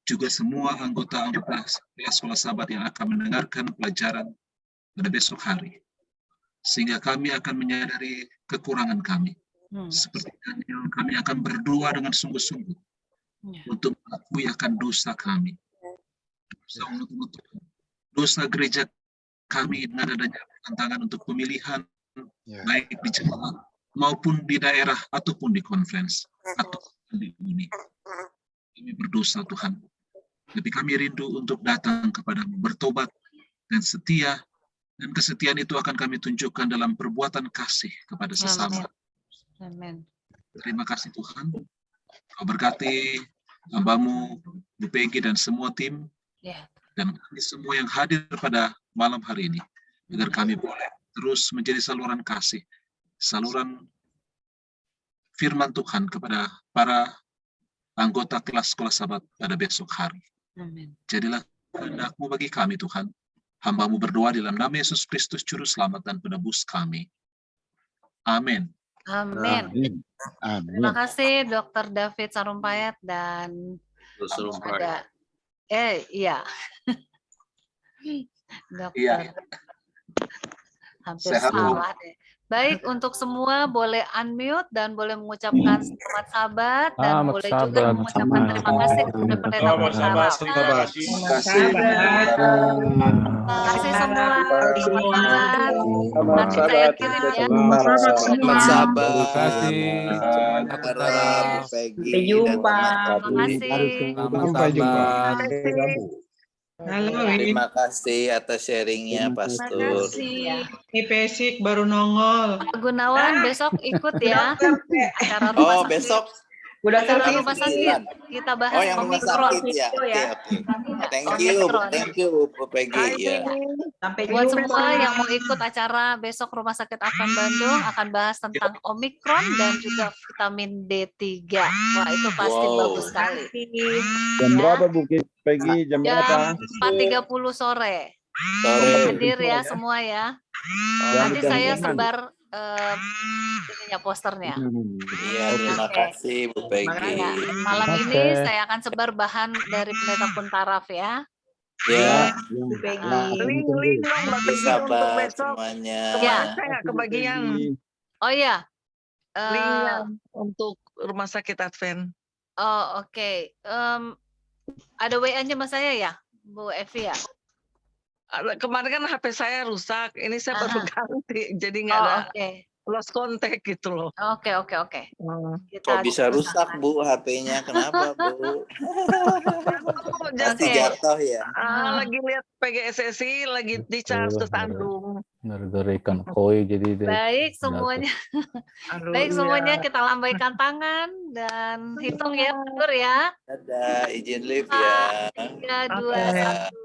Juga semua anggota-anggota kelas sekolah sahabat yang akan mendengarkan pelajaran pada besok hari. Sehingga kami akan menyadari kekurangan kami. Seperti Daniel, kami akan berdoa dengan sungguh-sungguh untuk mengakui akan dosa kami. Dosa gereja kami dengan adanya tantangan untuk pemilihan baik di jemaat maupun di daerah ataupun di conference ataupun di uni. Kami berdosa Tuhan, tapi kami rindu untuk datang kepadamu, bertobat dan setia, dan kesetiaan itu akan kami tunjukkan dalam perbuatan kasih kepada sesama. Amin. Terima kasih Tuhan. Kau berkati hamba-Mu, Bu Peggy dan semua tim, dan kami semua yang hadir pada malam hari ini, agar kami boleh terus menjadi saluran kasih, saluran firman Tuhan kepada para anggota kelas sekolah sahabat pada besok hari. Amin. Jadilah kehendak-Mu bagi kami Tuhan. Hamba-Mu berdoa dalam nama Yesus Kristus Juru Selamat dan Penebus kami. Amin. Amin. Terima kasih Dr. David Sarumpait dan ada iya. Dokter. Hampir salah deh. Baik, untuk semua boleh unmute dan boleh mengucapkan selamat sahabat dan boleh juga mengucapkan terima kasih kepada pendeta Muntaraf. Terima kasih semua. Nanti saya kirim ya. Selamat sahabat. Terima kasih. Sampai jumpa. Terima kasih. Sampai jumpa. Halo, Terima kasih atas sharingnya, Pastor. ini Pesik baru nongol. Pak Gunawan besok ikut ya. Acara rumah Oh, sakit. besok Acara rumah sakit. Kita bahas oh, yang rumah Omikron. sakit ya. Oke. Thank you, Bu Peggy. Ya. Sampai Buat jumpa. semua yang mau ikut acara besok Rumah Sakit Advent Bandung akan bahas tentang Omikron dan juga vitamin D3. Wah, itu pasti bagus sekali. Jam berapa Bu Peggy? Jam berapa? 4.30 sore. Hadir ya semua ya. Nanti saya sebar ininya posternya. Iya, terima kasih Bu Peggy. Ya, malam ini saya akan sebar bahan dari pendeta Muntaraf ya. Ya, Link dong Mbak Peggy untuk sahabat besok. semuanya. Ya. Saya nggak kebagian. Oh iya. Linknya untuk Rumah Sakit Advent. Oh oke. Ada WA-nya mas saya ya, Bu Evi ya? Kemarin kan HP saya rusak, ini saya baru ganti, jadi nggak Oh ada oke. lost contact gitu loh. Oke. Kok bisa rusak Bu HP-nya? Kenapa Bu? Pasti Jadi jatuh ya. lagi lihat PGSSI lagi di charge ke Sandung. Gara-gara ikan koi jadi dia Baik jatuh. semuanya. Aduh, Baik iya. semuanya kita lambaikan tangan dan hitung ya, mundur ya. Dadah, izin live ya. 3, 2, Oke. 1.